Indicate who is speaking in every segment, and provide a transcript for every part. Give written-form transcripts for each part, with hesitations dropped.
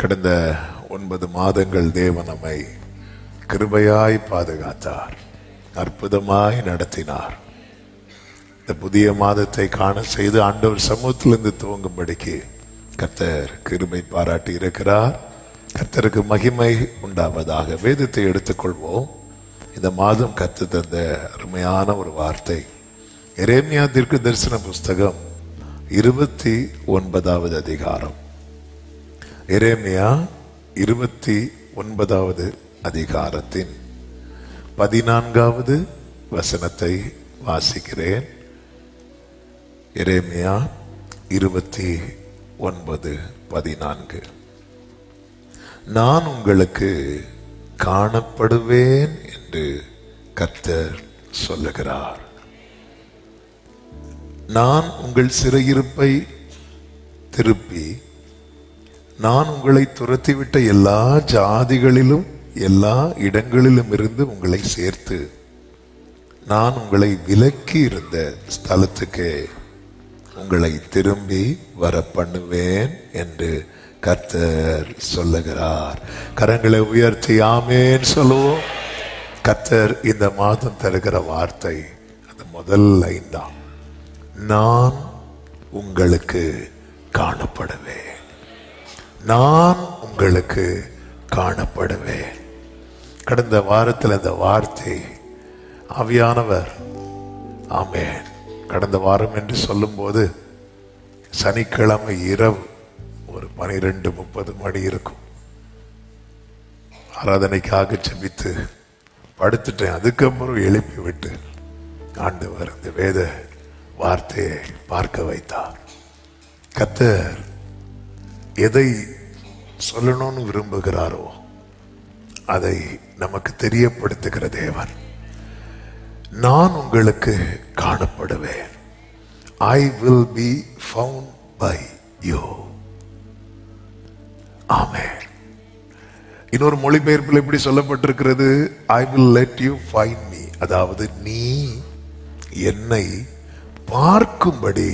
Speaker 1: கடந்த 9 மாதங்கள் தேவன் நம்மை கிருபையாய் பாதுகாத்தார், அற்புதமாய் நடத்தினார். இந்த புதிய மாதத்தை காண செய்து ஆண்டவர் சமூகத்திலிருந்து துவங்கும்படிக்கு கர்த்தர் கிருபை பாராட்டி இருக்கிறார். கர்த்தருக்கு மகிமை உண்டாவதாக. வேதத்தை எடுத்துக்கொள்வோம். இந்த மாதம் கர்த்தர் தந்த அருமையான ஒரு வார்த்தை எரேமியா தீர்க்கதரிசன புஸ்தகம் 29வது அதிகாரம். எரேமியா 29வது அதிகாரத்தின் 14வது வசனத்தை வாசிக்கிறேன். எரேமியா 29:14. நான் உங்களுக்கு காணப்படுவேன் என்று கர்த்தர் சொல்லுகிறார். நான் உங்கள் சிறையிருப்பை திருப்பி நான் உங்களை துரத்திவிட்ட எல்லா ஜாதிகளிலும் எல்லா இடங்களிலும் இருந்து உங்களை சேர்த்து நான் உங்களை விலக்கி இருந்த ஸ்தலத்துக்கு உங்களை திரும்பி வர பண்ணுவேன் என்று கர்த்தர் சொல்லுகிறார். கரங்களை உயர்த்தி ஆமேன் சொல்லுவோம். கர்த்தர் இந்த மாதம் தருகிற வார்த்தை அந்த முதல் லைன் தான். நான் உங்களுக்கு காணப்படுவேன், நான் உங்களுக்கு காணப்படுவேன். கடந்த வாரத்தில் இந்த வார்த்தை ஆவியானவர் ஆமென். கடந்த வாரம் என்று சொல்லும் போது சனிக்கிழமை இரவு ஒரு 12:30 மணி இருக்கும். ஆராதனைக்காக செபித்து படுத்துட்டேன். அதுக்கப்புறம் எழுப்பி விட்டு ஆண்டவர் இந்த வேத வார்த்தையை பார்க்க வைத்தார். கர்த்தர் எதை சொல்லணும்னு விரும்புகிறாரோ அதை நமக்கு தெரியப்படுத்துகிற தேவன். நான் உங்களுக்கு காணப்படுவேன். I will be found by you. ஆமென். இன்னொரு மொழிபெயர்ப்பில் எப்படி சொல்லப்பட்டிருக்கிறது? I will let you find me. அதாவது நீ என்னை பார்க்கும்படி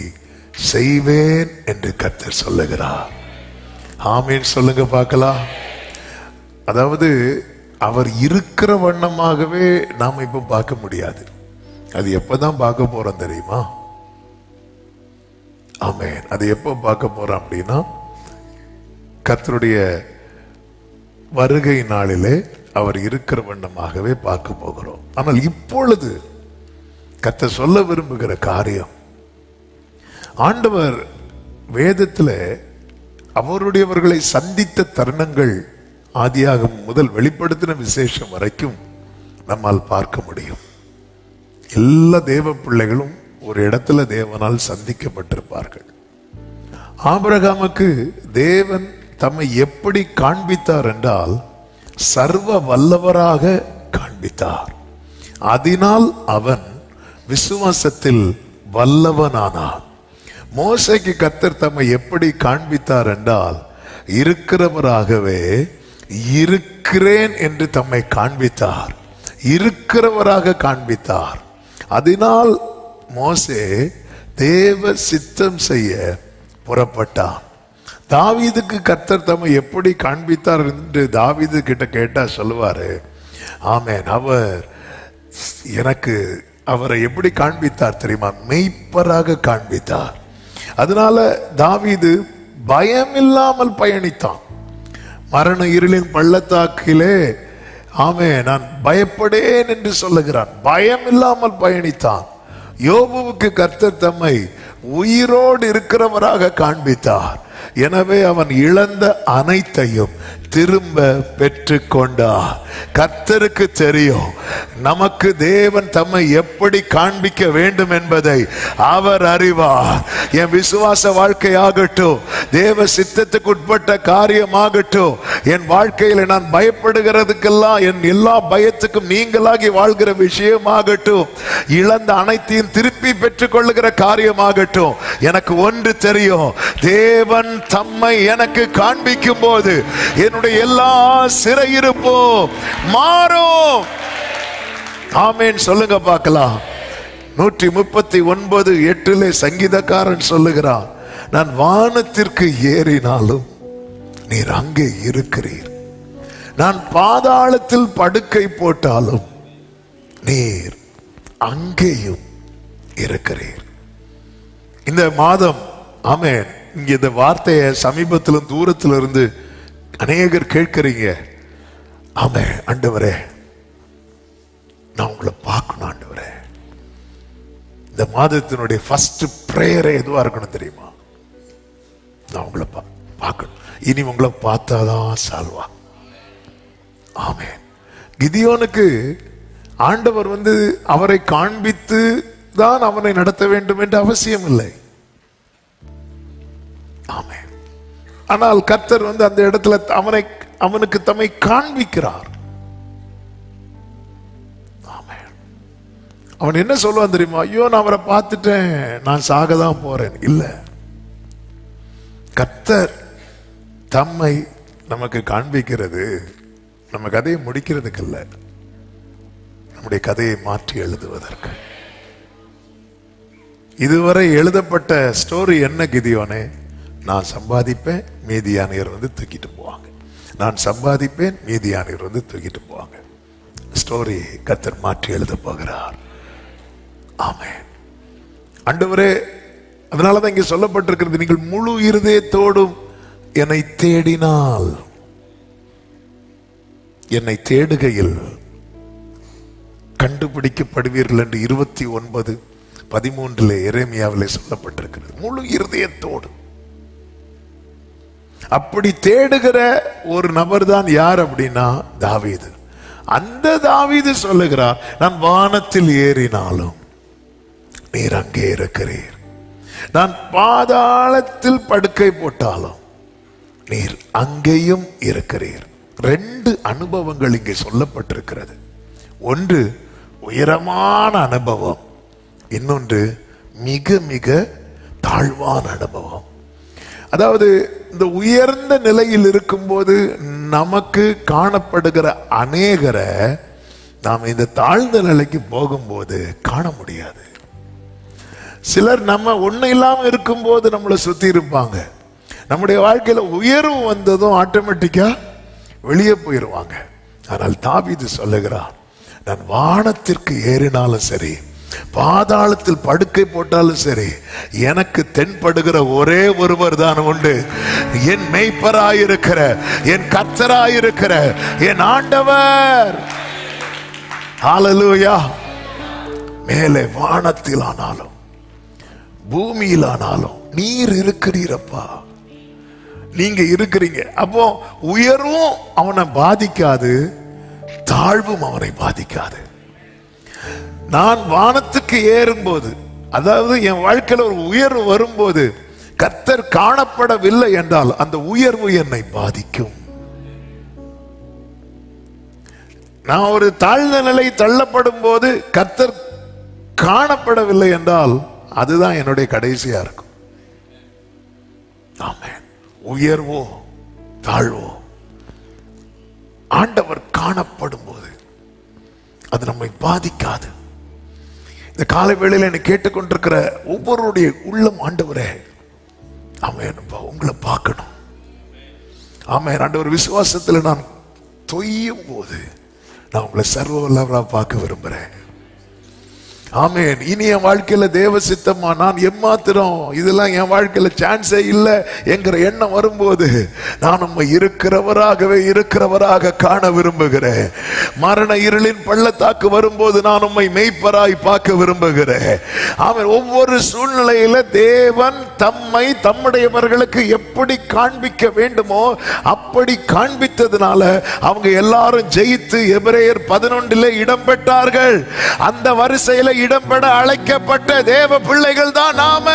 Speaker 1: செய்வேன் என்று கர்த்தர் சொல்லுகிறார். ஆமென் சொல்லுங்க பார்க்கலாம். அதாவது அவர் இருக்கிற வண்ணமாகவே நாம இப்ப பார்க்க முடியாது. அது எப்பதான் பார்க்க போறோம் தெரியுமா? ஆமென். அது எப்ப பார்க்க போறோம் அப்படின்னா கர்த்தருடைய வருகை நாளிலே அவர் இருக்கிற வண்ணமாகவே பார்க்க போகிறோம். ஆனால் இப்பொழுது கர்த்தர் சொல்ல விரும்புகிற காரியம், ஆண்டவர் வேதத்தில் அவருடையவர்களை சந்தித்த தருணங்கள் ஆதியாகமம் முதல் வெளிப்படுத்தின விசேஷம் வரைக்கும் நம்மால் பார்க்க முடியும். எல்லா தேவ பிள்ளைகளும் ஒரு இடத்துல தேவனால் சந்திக்கப்பட்டிருப்பார்கள். ஆபிரகாமுக்கு தேவன் தம்மை எப்படி காண்பித்தார் என்றால் சர்வ வல்லவராக காண்பித்தார். அதனால் அவன் விசுவாசத்தில் வல்லவனானான். மோசேக்கு கர்த்தர் தம்மை எப்படி காண்பித்தார் என்றால் இருக்கிறவராகவே இருக்கிறேன் என்று தம்மை காண்பித்தார். இருக்கிறவராக காண்பித்தார். அதனால் மோசே தேவ சித்தம் செய்ய புறப்பட்டான். தாவீதுக்கு கர்த்தர் தம்மை எப்படி காண்பித்தார் என்று தாவீது கிட்ட கேட்டா சொல்லுவாரு, ஆமென், அவர் எனக்கு அவரை எப்படி காண்பித்தார் தெரியுமா? மெய்ப்பராக காண்பித்தார். அதனால தாவீது பயம் இல்லாமல் பயணித்தான். மரண இருளின் பள்ளத்தாக்கிலே ஆமென் நான் பயப்படேன் என்று சொல்லுகிறான். பயம் இல்லாமல் பயணித்தான். யோபுவுக்கு கர்த்தர் தம்மை உயிரோடு இருக்கிறவராக காண்பித்தார். எனவே அவன் இழந்த அனைத்தையும் திரும்ப பெற்றுக்கொண்டார். கர்த்தருக்கு தெரியும் நமக்கு தேவன் தம்மை எப்படி காண்பிக்க வேண்டும் என்பதை அவர் அறிவார். என் விசுவாச வாழ்க்கையாகட்டும், தேவ சித்தத்துக்கு உட்பட்ட காரியமாகட்டும், என் வாழ்க்கையில் நான் பயப்படுகிறதுக்கெல்லாம் என் எல்லா பயத்துக்கும் நீங்களாகி வாழ்கிற விஷயமாகட்டும், இழந்த அனைத்தையும் திருப்பி பெற்றுக் கொள்ளுகிற காரியமாகட்டும், எனக்கு ஒன்று தெரியும், தேவன் தம்மை எனக்கு காண்பிக்கும் போது என்னுடைய எல்லா சிறையிருப்பும் மாறும். ஆமென் சொல்லுங்க பார்க்கலாம். 139:8 சங்கீதக்காரன் சொல்லுகிறான், நான் வானத்திற்கு ஏறினாலும் நீர் அங்கே இருக்கிறீர். நான் பாதாளத்தில் படுக்கை போட்டாலும் நீர் அங்கேயும் இருக்கிறீர். இந்த மாதம் ஆமென், இங்க இந்த வார்த்தையை சமீபத்திலும் தூரத்திலும் இருந்து அநேகர் கேட்கிறீங்க. ஆமென், ஆண்டவரே நான் உங்களை பார்க்கணும் ஆண்டவரே. இந்த மாதத்தினுடைய ஃபர்ஸ்ட் பிரேயரே எதுவா இருக்கணும் தெரியுமா? நான் உங்களை பார்க்கணும். இனி உங்களை பார்த்தாதான் சால்வா. ஆமென். கிதியோனுக்கு ஆண்டவர் அவரை காண்பித்து தான் அவனை நடத்த வேண்டும் என்று அவசியம் இல்லை. ஆமென். ஆனால் கர்த்தர் அந்த இடத்துல அவனுக்கு தம்மை காண்பிக்கிறார். ஆமென். அவன் என்ன சொல்லுவான் தெரியுமா? ஐயோ நான் அவரை பார்த்துட்டேன், நான் சாகதான் போறேன். இல்ல, கர்த்தர் தம்மை நமக்கு காண்பிக்கிறது நம்ம கதையை முடிக்கிறதுக்கு இல்ல, நம்முடைய கதையை மாற்றி எழுதுவதற்கு. இதுவரை எழுதப்பட்ட ஸ்டோரி என்ன கிதியோனே? நான் சம்பாதிப்பேன், மீதியானியர் தூக்கிட்டு போவாங்க. நான் சம்பாதிப்பேன், மீதியானியர் தூக்கிட்டு போவாங்க. ஸ்டோரி கர்த்தர் மாற்றி எழுத போகிறார். ஆமென். ஆண்டவரே, அதனாலதான் இங்க சொல்லப்பட்டிருக்கிறது, நீங்கள் முழு இருதயத்தோடும் என்னை தேடினால், என்னை தேடுகையில் கண்டுபிடிக்கப்படுவீர்கள் என்று 29:13 எரேமியாவிலே சொல்லப்பட்டிருக்கிறது. முழு இருதயத்தோடு. அப்படி தேடுகிற ஒரு நபர் தான் யார் அப்படின்னா தாவீது. அந்த தாவீது சொல்லுகிறார், நான் வானத்தில் ஏறினாலும் நீர் அங்கே இருக்கிறீர், நான் பாதாளத்தில் படுக்கை போட்டாலும் நீர் அங்கேயும் இருக்கிறீர். 2 அனுபவங்கள் இங்கே சொல்லப்பட்டிருக்கிறது. ஒன்று உயரமான அனுபவம், இன்னொன்று மிக மிக தாழ்வான அனுபவம். அதாவது இந்த உயர்ந்த நிலையில் இருக்கும்போது நமக்கு காணப்படுகிற அநேகரை நாம் இந்த தாழ்ந்த நிலைக்கு போகும்போது காண முடியாது. சிலர் நம்ம ஒண்ணு இல்லாம இருக்கும்போது நம்மளை சுத்தி இருப்பாங்க. நம்முடைய வாழ்க்கையில உயர்வு வந்ததும் ஆட்டோமேட்டிக்கா வெளியே போயிருவாங்க. ஆனால் தாவீது சொல்லுகிறார், நான் வானத்திற்கு ஏறினாலும் சரி, பாதாளத்தில் படுக்கை போட்டாலும் சரி, எனக்கு தென்படுகிற ஒரே ஒருவர் தான் உண்டு. என் மேய்ப்பராயிருக்கிற, என் கர்த்தராயிருக்கிற என் ஆண்டவர். ஹல்லேலூயா. மேலே வானத்தில் ஆனாலும் பூமியில் ஆனாலும் நீர் இருக்கிறீரப்பா, நீங்க இருக்கிறீங்க. அப்போ உயர்வும் அவனை பாதிக்காது, தாழ்வும் அவனை பாதிக்காது. நான் வானத்துக்கு ஏறும்போது, அதாவது என் வாழ்க்கையில் ஒரு உயர்வு வரும்போது கர்த்தர் காணப்படவில்லை என்றால் அந்த உயர்வு என்னை பாதிக்கும். நான் ஒரு தாழ்ந்த நிலை தள்ளப்படும் போது கர்த்தர் காணப்படவில்லை என்றால் அதுதான் என்னுடைய கடைசியா இருக்கும். ஆமென். உயர்வோ தாழ்வோ ஆண்டவர் காணப்படும் போது அது நம்மை பாதிக்காது. இந்த காலை வேளையில என்னை கேட்டுக்கொண்டிருக்கிற ஒவ்வொருடைய உள்ளம், ஆண்டவரே ஆமென், உங்களை பார்க்கணும். ஆமென். ஆண்டவர், விசுவாசத்தில் நான் தொய்யும் போது நான் உங்களை சர்வ வல்லவரா பார்க்க விரும்புறேன். ஆமென். இனி என் வாழ்க்கையில தேவ சித்தமா நான் எம்மாத்திரம் இதெல்லாம் என் வாழ்க்கையில சான்ஸே இல்லை என்கிற எண்ணம் வரும்போது நான் நம்ம இருக்கிறவராக காண விரும்புகிறேன். மரண இருளின் பள்ளத்தாக்கு வரும்போது நான் உம்மை மெய்ப்பராய் பார்க்க விரும்புகிறேன். ஆமென். ஒவ்வொரு சூழ்நிலையில தேவன் தம்மை தம்முடையவர்களுக்கு எப்படி காண்பிக்க வேண்டுமோ அப்படி காண்பித்ததுனால அவங்க எல்லாரும் ஜெயித்து எபிரேயர் 11 இடம் பெற்றார்கள். அந்த வரிசையில இடம்பெற அழைக்கப்பட்ட தேவ பிள்ளைகள் தான் நாம.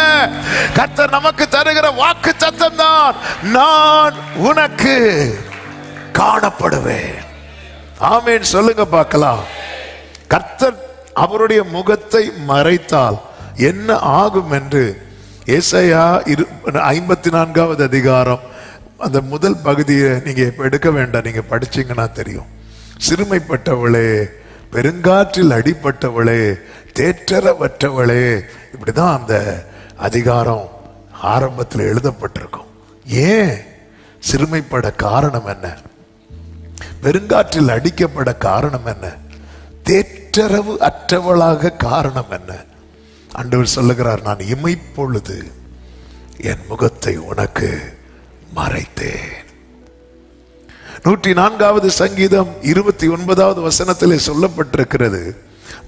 Speaker 1: கர்த்தர் நமக்கு தருகிற வாக்கு சத்தம் தான், நான் உனக்கு காணப்படுவேன். ஆமென். சொல்லுங்க பார்க்கலாம். கர்த்தர் அவருடைய முகத்தை மறைத்தால் என்ன ஆகும் என்று ஏசாயா 54வது அதிகாரம் அந்த முதல் பகுதியை நீங்க எடுக்க வேண்டாம், நீங்க படிச்சீங்கன்னா தெரியும். சிறுமைப்பட்டவளே, பெருங்காற்றில் அடிப்பட்டவளே, தேற்றரவற்றவளே, இப்படிதான் அந்த அதிகாரம் ஆரம்பத்தில் எழுதப்பட்டிருக்கும். ஏன் சிறுமைப்பட காரணம் என்ன? பெருங்காற்றில் அடிக்கப்பட காரணம் என்ன? தேற்றரவு அற்றவளாக காரணம் என்ன? ஆண்டவர் சொல்லுகிறார், நான் இமைப்பொழுது என் முகத்தை உனக்கு மறைத்தேன். 104வது சங்கீதம் 29வது வசனத்திலே சொல்லப்பட்டிருக்கிறது,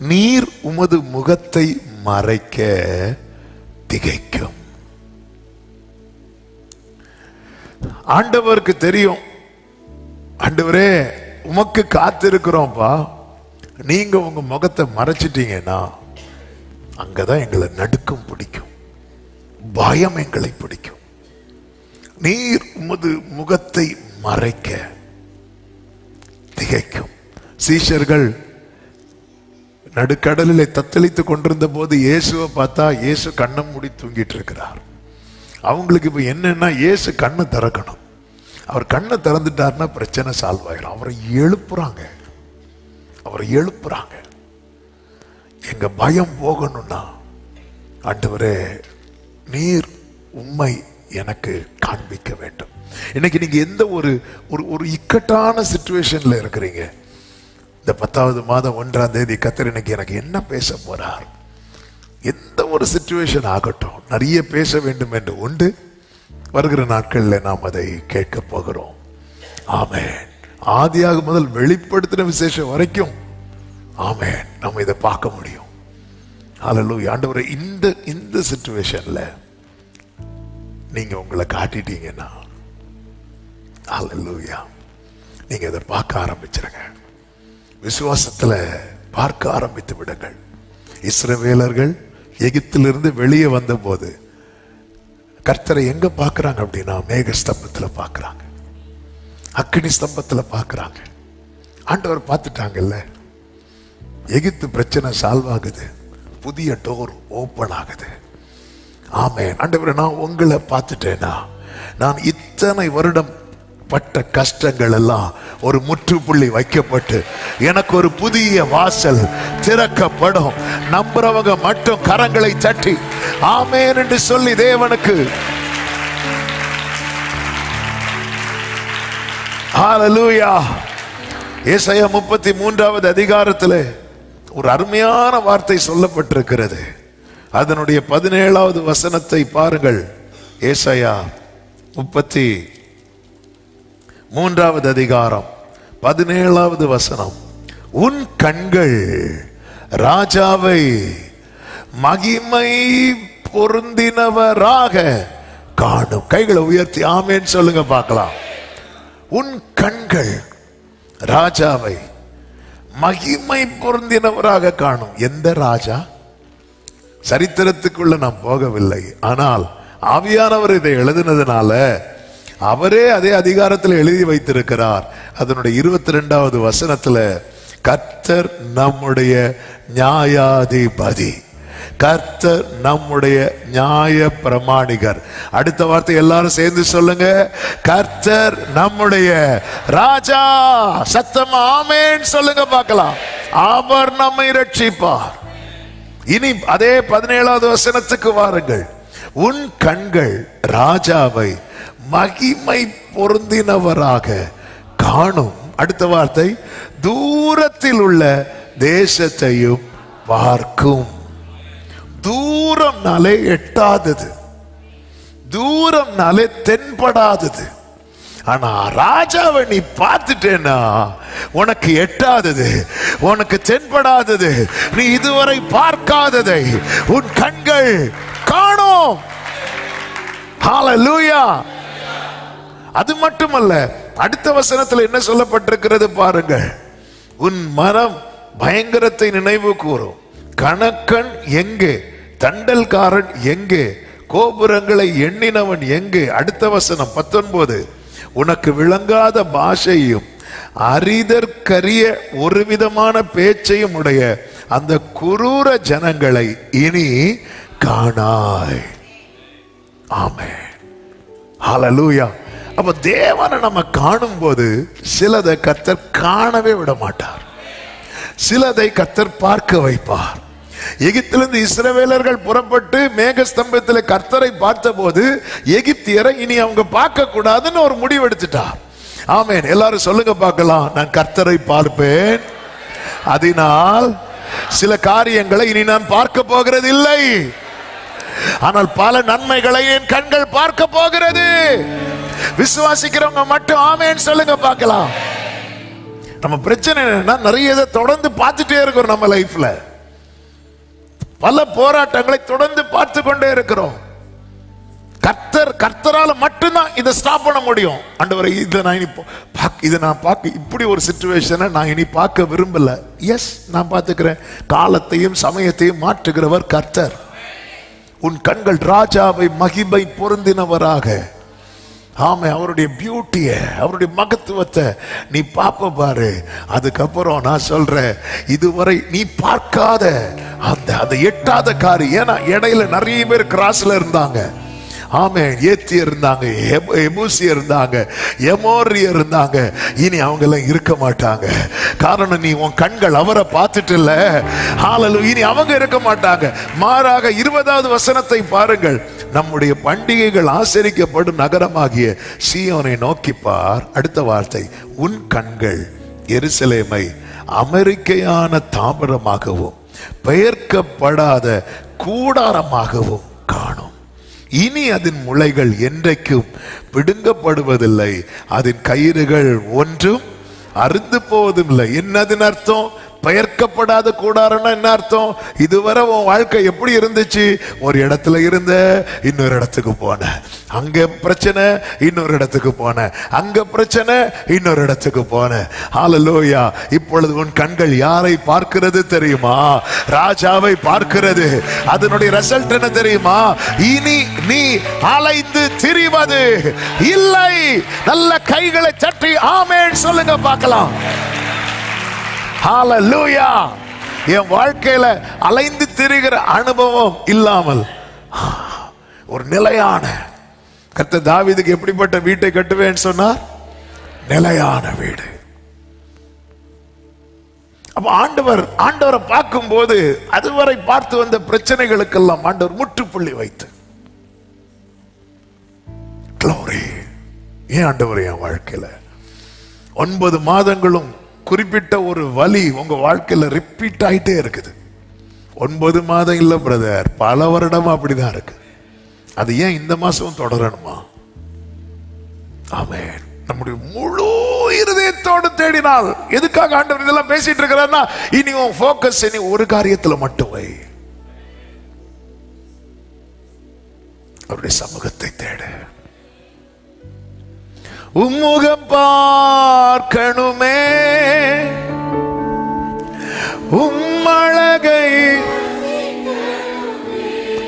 Speaker 1: நீர் உமது முகத்தை மறைக்க திகைக்கும். ஆண்டவருக்கு தெரியும், ஆண்டவரே உமக்கு காத்திருக்கிறோம்ப்பா, நீங்க உங்க முகத்தை மறைச்சிட்டீங்கன்னா அங்கதான் எங்களை நடுக்கம் பிடிக்கும், பயம் எங்களை பிடிக்கும். நீர் உமது முகத்தை மறைக்க திகைக்கும். சீஷர்கள் நடுக்கடலிலே தத்தளித்துக் கொண்டிருந்த போது இயேசுவை பார்த்தா இயேசு கண்ணை மூடி தூங்கிட்டு இருக்கிறார். அவங்களுக்கு இப்ப என்னன்னா, இயேசு கண்ணை திறக்கணும். அவர் கண்ணை திறந்துட்டாருன்னா பிரச்சனை சால்வ் ஆகிடும். அவரை எழுப்புறாங்க. எங்க பயம் போகணும்னா, ஆண்டவரே நீர் உம்மை எனக்கு காண்பிக்க வேண்டும். இன்னைக்கு நீங்க எந்த ஒரு இக்கட்டான சிச்சுவேஷன்ல இருக்கிறீங்க, இந்த 10வது மாதம் 1ஆம் தேதி கர்த்தர் இன்னைக்கு எனக்கு என்ன பேச போறார்? எந்த ஒரு சிச்சுவேஷன் ஆகட்டும், நிறைய பேச வேண்டும் என்று உண்டு. வருகிற நாட்களில் நாம் அதை கேட்க போகிறோம். ஆமென். ஆதியாக முதல் வெளிப்படுத்தின விசேஷம் வரைக்கும் ஆமென் நம்ம இதை பார்க்க முடியும். ஹல்லேலூயா. ஆண்டவரே, இந்த சிச்சுவேஷன்ல நீங்க உங்களை காட்டிட்டீங்கன்னா ஹல்லேலூயா, நீங்க இதை பார்க்க ஆரம்பிச்சிருங்க. விசுவாசத்துல பார்க்க ஆரம்பித்து விடுங்கள். இஸ்ரவேலர்கள் எகிப்திலிருந்து வெளியே வந்த போது கர்த்தரை எங்க பார்க்கறாங்க அப்படின்னா, மேக ஸ்தம்பத்துல பார்க்கறாங்க, அக்கினி ஸ்தம்பத்துல பார்க்கறாங்க. ஆண்டவர் பார்த்துட்டாங்கல்ல, எகிப்து பிரச்சனை சால்வ் ஆகுது, புதிய டோர் ஓபன் ஆகுது. ஆமென். ஆண்டவரே, நான் உங்களை பார்த்துட்டேனா, நான் இத்தனை வருடம் பட்ட கஷ்டங்கள் எல்லாம் ஒரு முற்றுப்புள்ளி வைக்கப்பட்டு எனக்கு ஒரு புதிய வாசல் திறக்கப்படும். நம்புறவங்க மட்டும் கரங்களை தட்டி ஆமென் என்று சொல்லி தேவனுக்கு ஹல்லேலூயா. ஏசாயா 33வது அதிகாரத்திலே ஒரு அருமையான வார்த்தை சொல்லப்பட்டிருக்கிறது. அதனுடைய 17வது வசனத்தை பாருங்கள். ஏசாயா 33வது அதிகாரம் 17வது வசனம். உன் கண்கள் ராஜாவை மகிமை பொருந்தினவராக காணும். கைகளை உயர்த்தி ஆமென் சொல்லுங்க பார்க்கலாம். உன் கண்கள் ராஜாவை மகிமை பொருந்தினவராக காணும். எந்த ராஜா? சரித்திரத்துக்குள்ள நாம் போகவில்லை, ஆனால் ஆவியானவர் இதை எழுதினதுனால அவரே அதே அதிகாரத்தில் எழுதி வைத்திருக்கிறார். அதனுடைய 22வது வசனத்துல, கர்த்தர் நம்முடைய நியாயாதிபதி, கர்த்தர் நம்முடைய நியாய பிரமாணிகர். அடுத்த வார்த்தை எல்லாரும் சேர்ந்து சொல்லுங்க, கர்த்தர் நம்முடைய ராஜா. சத்தமா ஆமென் சொல்லுங்க பார்க்கலாம். அவர் நம்மை ரட்சிப்பார். இனி அதே 17வது வசனத்துக்கு வாருங்கள். உன் கண்கள் ராஜாவை மகிமை பொருந்தினவராக காணும். அடுத்த வார்த்தை, தூரத்தில் உள்ள தேசத்தையும் பார்க்கும். தூரம்னாலே எட்டாதது, தூரம்னாலே தென்படாதது. ஆனா ராஜாவை நீ பார்த்துட்டேன்னா உனக்கு எட்டாதது, உனக்கு தென்படாதது, நீ இதுவரை பார்க்காததை உன் கண்கள் காணும். ஹல்லேலூயா. அது மட்டுமல்ல, அடுத்த வசனத்தில் என்ன சொல்லப்பட்டிருக்கிறது பாருங்கள். உன் மனம் பயங்கரத்தை நினைவு கூறும். கணக்கன் எங்கே? தண்டல்காரன் எங்கே? கோபுரங்களை எண்ணினவன் எங்கே? அடுத்த வசனம் 19. உனக்கு விளங்காத பாஷையும் அரிதற்கரிய ஒரு விதமான பேச்சையும் உடைய அந்த குரூர ஜனங்களை இனி காணாய். ஆமென். ஹல்லேலூயா. அப்ப தேவனை நம்ம காணும் போது சிலதை கர்த்தர் காணவே விட மாட்டார், சிலதை கர்த்தர் பார்க்க வைப்பார். எகிப்திலிருந்து இஸ்ரவேலர்கள் புறப்பட்டு மேகஸ்தம்பத்தில் கர்த்தரை பார்த்த போது எகிப்தியரை இனி அவங்க பார்க்க கூடாதுன்னு ஒரு முடிவு எடுத்துட்டார். ஆமென். எல்லாரும் சொல்லுங்க பார்க்கலாம், நான் கர்த்தரை பார்ப்பேன், அதனால் சில காரியங்களை இனி நான் பார்க்க போகிறது இல்லை, ஆனால் பல நன்மைகளை என் கண்கள் பார்க்க போகிறது. விசுவாசிக்கிறவங்க மட்டும் ஆமென் சொல்லுங்க பார்க்கலாம். நம்ம பிரச்சனை என்னன்னா, நிறைய இதை தொடர்ந்து பார்த்துட்டே இருக்கிறோம். நம்ம லைஃப்ல பல போராட்டங்களை தொடர்ந்து பார்த்து கொண்டே இருக்கிறோம். கர்த்தரால மட்டும்தான் இதை ஸ்டாப் பண்ண முடியும். ஆண்டவரே, இதை நான் பார்க்க இப்படி ஒரு சிச்சுவேஷனை நான் இனி பார்க்க விரும்பல. எஸ், நான் பார்த்துக்கிறேன். காலத்தையும் சமயத்தையும் மாற்றுகிறவர் கர்த்தர். உன் கண்கள் ராஜாவை மகிமை பொருந்தினவராக, ஆமே, அவருடைய பியூட்டிய, அவருடைய மகத்துவத்தை நீ பாப்ப பாரு. அதுக்கப்புறம் நான் சொல்றேன், இதுவரை நீ பார்க்காத அந்த எட்டாத காரியம். ஏன்னா இடையில நிறைய பேர் கிராஸ்ல இருந்தாங்க. ஆமே, ஏத்தியர் இருந்தாங்க, எபூசியர் இருந்தாங்க, எமோரியர் இருந்தாங்க. இனி அவங்க எல்லாம் இருக்க மாட்டாங்க. காரணம், நீ உன் கண்கள் அவரை பார்த்துட்டு இல்ல. ஹல்லேலூயா. இனி அவங்க இருக்க மாட்டாங்க. மாறாக 20வது வசனத்தை பாருங்கள். நம்முடைய பண்டிகைகள் ஆசரிக்கப்படும் நகரமாகிய சீயோனை நோக்கி பார். அடுத்த வார்த்தை, உன் கண்கள் எருசலேமை அமெரிக்கையான தாமிரமாகவும் பெயர்க்கப்படாத கூடாரமாகவும் காணும். இனி அதன் முளைகள் என்றைக்கும் பிடுங்கப்படுவதில்லை, அதன் கயிறுகள் ஒன்றும் அறுந்து போவதும் இல்லை. என்னதுன்னு அர்த்தம்? பெயர்க்கப்படாத கூடாரம்னா என்ன அர்த்தம்? இதுவரை உன் வாழ்க்கை எப்படி இருந்துச்சு? ஒரு இடத்துல இருந்த, இன்னொரு இடத்துக்கு போன, அங்க பிரச்சனை, இன்னொரு இடத்துக்கு போன, அங்க பிரச்சனை, இன்னொரு இடத்துக்கு போன. ஹல்லேலூயா. இப்பொழுது உன் கண்கள் யாரை பார்க்கிறது தெரியுமா? ராஜாவை பார்க்கிறது. அதனுடைய ரிசல்ட் என்ன தெரியுமா? இனி நீ அலைந்து திரிவது இல்லை. நல்ல கைகளை தட்டி ஆமென் சொல்லுங்க பார்க்கலாம். ஹல்லேலூயா. என் வாழ்க்கையில அலைந்து திரிகிற அனுபவம் இல்லாமல் ஒரு நிலையான, கர்த்தர் தாவீதுக்கு எப்படிப்பட்ட வீட்டை கட்டுவேன்னு சொன்னார்? நிலையான வீடு. அப்ப ஆண்டவரை பார்க்கும் போது அதுவரை பார்த்து வந்த பிரச்சனைகளுக்கெல்லாம் ஆண்டவர் முற்றுப்புள்ளி வைத்து, glory. ஏன் ஆண்டவர் என் வாழ்க்கையில 9 மாதங்களும் குறிப்பிட்ட ஒரு வலி உங்க வாழ்க்கையில ரிப்பீட் ஆயிட்டே இருக்குது. 9 மாதம் இல்ல பிரதர், பல வருடமா அப்படிதான் இருக்கு. அது ஏன் இந்த மாசம் தொடரணுமா? ஆமென். நம்முடைய முழு இருதயத்தோடு தேடினால், எதுக்காக ஆண்டவர் இதெல்லாம் பேசிட்டு இருக்கிறார்னா, இனி உன் போக்கஸ் இனி ஒரு காரியத்துல மட்டும் வை. அவருடைய சமூகத்தை தேடு. உம்முகம் பார்க்கணுமே, உம்மழகை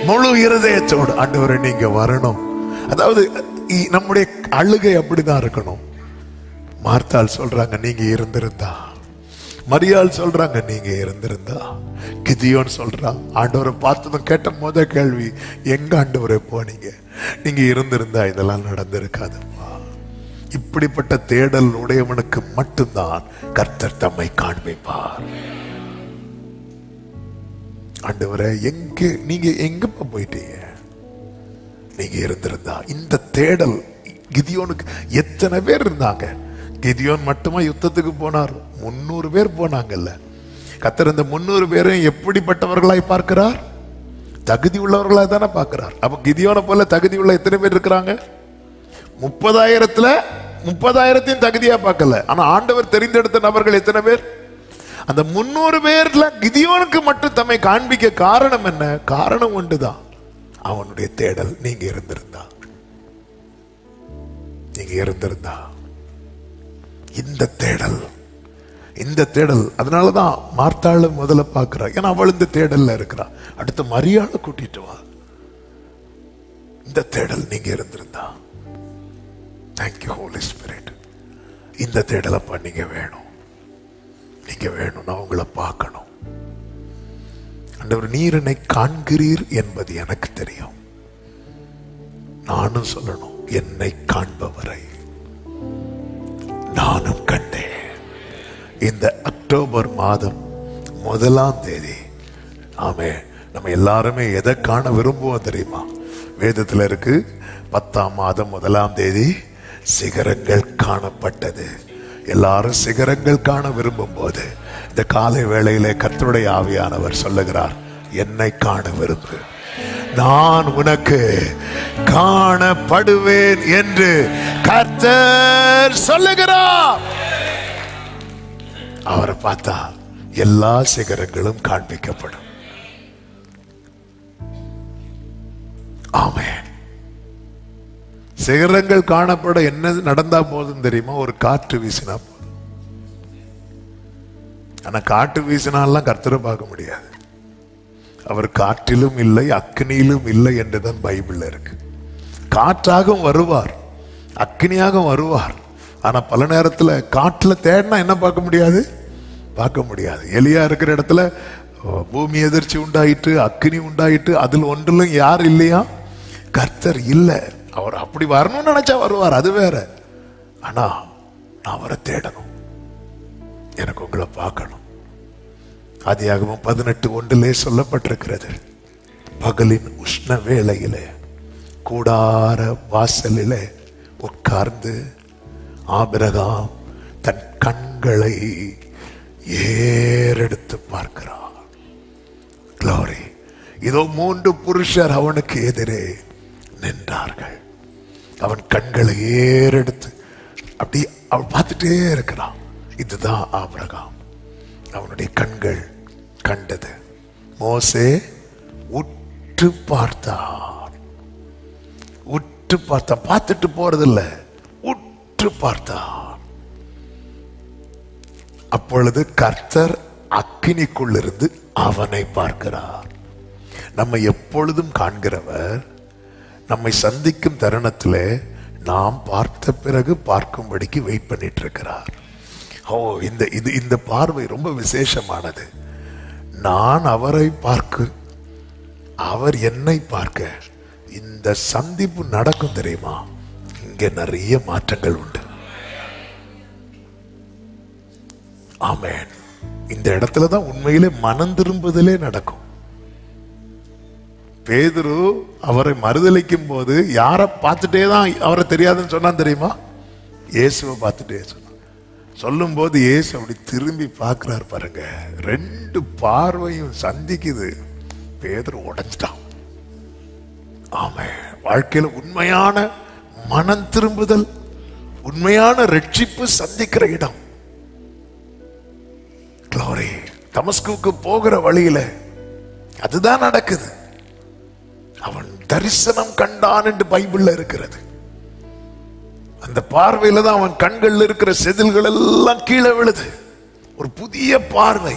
Speaker 1: முழு இருதயத்தோடு ஆண்டவரே நீங்க வரணும். அதாவது நம்முடைய அழுகை அப்படிதான் இருக்கணும். மார்த்தாள் சொல்றாங்க, நீங்க இருந்திருந்தா. மரியாள் சொல்றாங்க, நீங்க இருந்திருந்தா. கிதியோன் சொல்றான், ஆண்டவரை பார்த்ததும் கேட்ட முத கேள்வி, எங்க ஆண்டவரை போனீங்க? நீங்க இருந்திருந்தா இதெல்லாம் நடந்திருக்காதுப்பா. இப்படிப்பட்ட தேடல் உடையவனுக்கு மட்டும்தான் கர்த்தர் தம்மை காண்பிப்பார். ஆண்டவரே, நீங்க எங்க போயிட்டீங்க? நீங்க இருந்திருந்தா. இந்த தேடல் கிதியோனுக்கு எத்தனை பேர் இருந்தாங்க? கிதியோன் மட்டுமா யுத்தத்துக்கு போனார்? 300 பேர் போனாங்கல்ல. கர்த்தர் இந்த 300 பேரும் எப்படிப்பட்டவர்களாய் பார்க்கிறார்? தகுதி உள்ளவர்களாய் தானே பார்க்கிறார். அப்ப கிதியோனை போல தகுதி உள்ள எத்தனை பேர் இருக்கிறாங்க? 30,000 தகுதியா பார்க்கல. ஆனா ஆண்டவர் தெரிந்தெடுத்த நபர்கள் எத்தனை பேர்? அந்த 300 பேர்ல கிதியோனுக்கு மட்டும் தம்மை காண்பிக்க காரணம் என்ன? காரணம் ஒன்றுதான், அவனுடைய தேடல். நீங்க இருந்திருந்தா இந்த தேடல் அதனாலதான் மார்த்தாள் முதல்ல பார்க்கிறா. ஏன்னா அவள் இந்த தேடல்ல இருக்கிறா. அடுத்து மரியாதை கூட்டிட்டு வா. இந்த தேடல் நீங்க இருந்திருந்தா. Thank you Holy Spirit. இந்த தேடலப்பா நீங்க வேணும். நான் உங்களை பார்க்கணும். ஆண்டவர், நீர் என்னை காண்கிறீர் என்பது எனக்கு தெரியும். நானும் சொல்லணும், என்னை காண்பவரை நானும் கண்டேன். இந்த அக்டோபர் மாதம் 1ஆம் தேதி ஆமே. நம்ம எல்லாருமே எதை காண விரும்புவோம் தெரியுமா? வேதத்துல இருக்கு, 10ஆம் மாதம் 1ஆம் தேதி சிகரங்கள் காணப்பட்டது. எல்லாரும் சிகரங்கள் காண விரும்பும் போது இந்த காலை வேளையிலே கர்த்தருடைய ஆவியானவர் சொல்லுகிறார், என்னை காண விரும்பு, நான் உனக்கு காணப்படுவேன் என்று கர்த்தர் சொல்லுகிறார். அவரை பார்த்தா எல்லா சிகரங்களும் காண்பிக்கப்படும். ஆமென். சிகரங்கள் காணப்பட என்ன நடந்தா போதும் தெரியுமா? ஒரு காற்று வீசினா போதும். ஆனா காற்று வீசினாலாம் கர்த்தரை பார்க்க முடியாது. அவர் காற்றிலும் இல்லை, அக்னியிலும் இல்லை என்றுதான் பைபிள்ல இருக்கு. காற்றாகவும் வருவார், அக்னியாகவும் வருவார். ஆனா பல நேரத்துல காற்றுல தேடினா என்ன பார்க்க முடியாது? பார்க்க முடியாது. எலியா இருக்கிற இடத்துல பூமி எதிர்ச்சி உண்டாயிட்டு, அக்னி உண்டாயிட்டு, அதில் ஒன்றிலும் யார் இல்லையா? கர்த்தர் இல்லை. அவர் அப்படி வரணும்னு நினைச்சா வருவார், அது வேற. ஆனா அவரை தேடணும், எனக்கு உங்களை பார்க்கணும். ஆதியாகமம் 18:1 சொல்லப்பட்டிருக்கிறது, பகலின் உஷ்ண வேளையிலே கூடார வாசலிலே உட்கார்ந்து ஆபிரகாம் தன் கண்களை ஏறெடுத்து பார்க்கிறார். Glory. இதோ 3 புருஷர் அவனுக்கு எதிரே நின்றார்கள். அவன் கண்களை ஏறெடுத்து அப்படி அவன் பார்த்துட்டே இருக்கிறான். இதுதான் ஆபிரகாம். அவனுடைய கண்கள் கண்டது. மோசே உற்று பார்த்தான். உற்று பார்த்தான், பார்த்துட்டு போறதில்ல, உற்று பார்த்தான். அப்பொழுது கர்த்தர் அக்கினிக்குள்ளிருந்து அவனை பார்க்கிறார். நம்மை எப்பொழுதும் காண்கிறவர் நம்மை சந்திக்கும் தருணத்திலே நாம் பார்த்த பிறகு பார்க்கும்படிக்கு வெயிட் பண்ணிட்டு இருக்கிறார். ஓ, இந்த பார்வை ரொம்ப விசேஷமானது. நான் அவரை பார்க்க, அவர் என்னை பார்க்க, இந்த சந்திப்பு நடக்கும் தெரியுமா? இங்க நிறைய மாற்றங்கள் உண்டு. ஆமென். இந்த இடத்துலதான் உண்மையிலே மனம் திரும்புதலே நடக்கும். பேதுரு அவரை மறுதலிக்கும் போது யாரை பார்த்துட்டே தான் அவரை தெரியாதுன்னு சொன்னான் தெரியுமா? இயேசுவை பார்த்துட்டே சொன்னான். சொல்லும் போது இயேசு அப்படி திரும்பி பார்க்கிறார் பாருங்க, 2 பார்வையும் சந்திக்குது. பேதுரு உடைஞ்சிட்டான். ஆமென். வாழ்க்கையில உண்மையான மனம் திரும்புதல், உண்மையான ரட்சிப்பு சந்திக்கிற இடம். Glory. தமஸ்குவுக்கு போகிற வழியில அதுதான் நடக்குது. அவன் தரிசனம் கண்டான் என்று பைபிள்ல இருக்கிறது. அந்த பார்வையில தான் அவன் கண்கள் இருக்கிற செதில்கள் எல்லாம் கீழே விழுது. ஒரு புதிய பார்வை.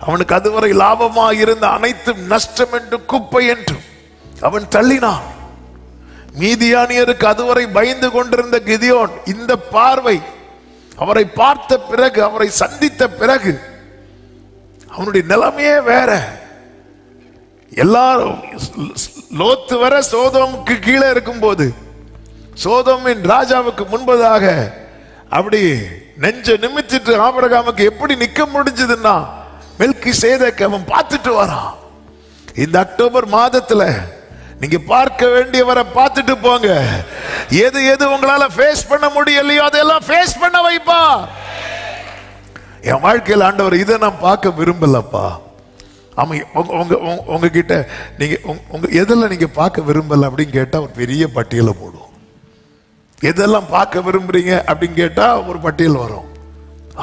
Speaker 1: அவனுக்கு அதுவரை லாபமாக இருந்த அனைத்தும் நஷ்டம் என்று, குப்பை என்று அவன் தள்ளினான். மீதியானியருக்கு அதுவரை பயந்து கொண்டிருந்த கிதியோன் இந்த பார்வை அவரை பார்த்த பிறகு, அவரை சந்தித்த பிறகு அவனுடைய நிலைமையே வேற. எல்லாரும் லோத்து வர சோதோமுக்கு கீழே இருக்கும் போது, சோதோமின் ராஜாவுக்கு முன்பதாக அப்படி நெஞ்ச நிமித்திட்டு ஆபிரகாமுக்கு எப்படி நிக்க முடிஞ்சதுன்னா, மெல்கிசேதேக்கு அவன் பார்த்துட்டு வரான். இந்த அக்டோபர் மாதத்துல நீங்க பார்க்க வேண்டியவரை பார்த்துட்டு போங்க. எது எது உங்களால ஃபேஸ் பண்ண முடியலையோ அதெல்லாம் ஃபேஸ் பண்ண வைப்பா. என் வாழ்க்கையில் ஆண்டவர் இதை நான் பார்க்க விரும்பலப்பா. ஆமா, உங்ககிட்ட நீங்க உங்க எதெல்லாம் நீங்க பார்க்க விரும்பல அப்படின்னு கேட்டா ஒரு பெரிய பட்டியலை போடுவோம். எதெல்லாம் பார்க்க விரும்புறீங்க அப்படின்னு கேட்டா ஒரு பட்டியல் வரும்.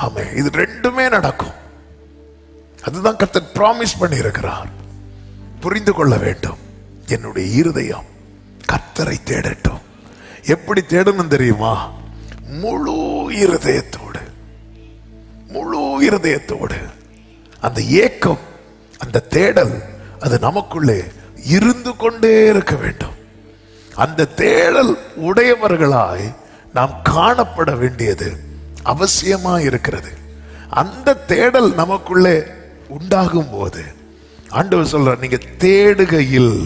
Speaker 1: ஆமா, இது 2மே நடக்கும். அதுதான் கர்த்தர் ப்ராமிஸ் பண்ணி இருக்கிறார். புரிந்து கொள்ள வேண்டும். என்னுடைய இருதயம் கர்த்தரை தேடட்டும். எப்படி தேடணும் தெரியுமா? முழு இருதயத்தோடு, முழு இருதயத்தோடு. அந்த ஏக்கம், அந்த தேடல், அது நமக்குள்ளே இருந்து கொண்டே இருக்க வேண்டும். அந்த தேடல் உடையவர்களாய் நாம் காணப்பட வேண்டியது அவசியமா இருக்கிறது. அந்த தேடல் நமக்குள்ளே உண்டாகும் போது ஆண்டவர் சொல்றார், நீங்க தேடுகையில்,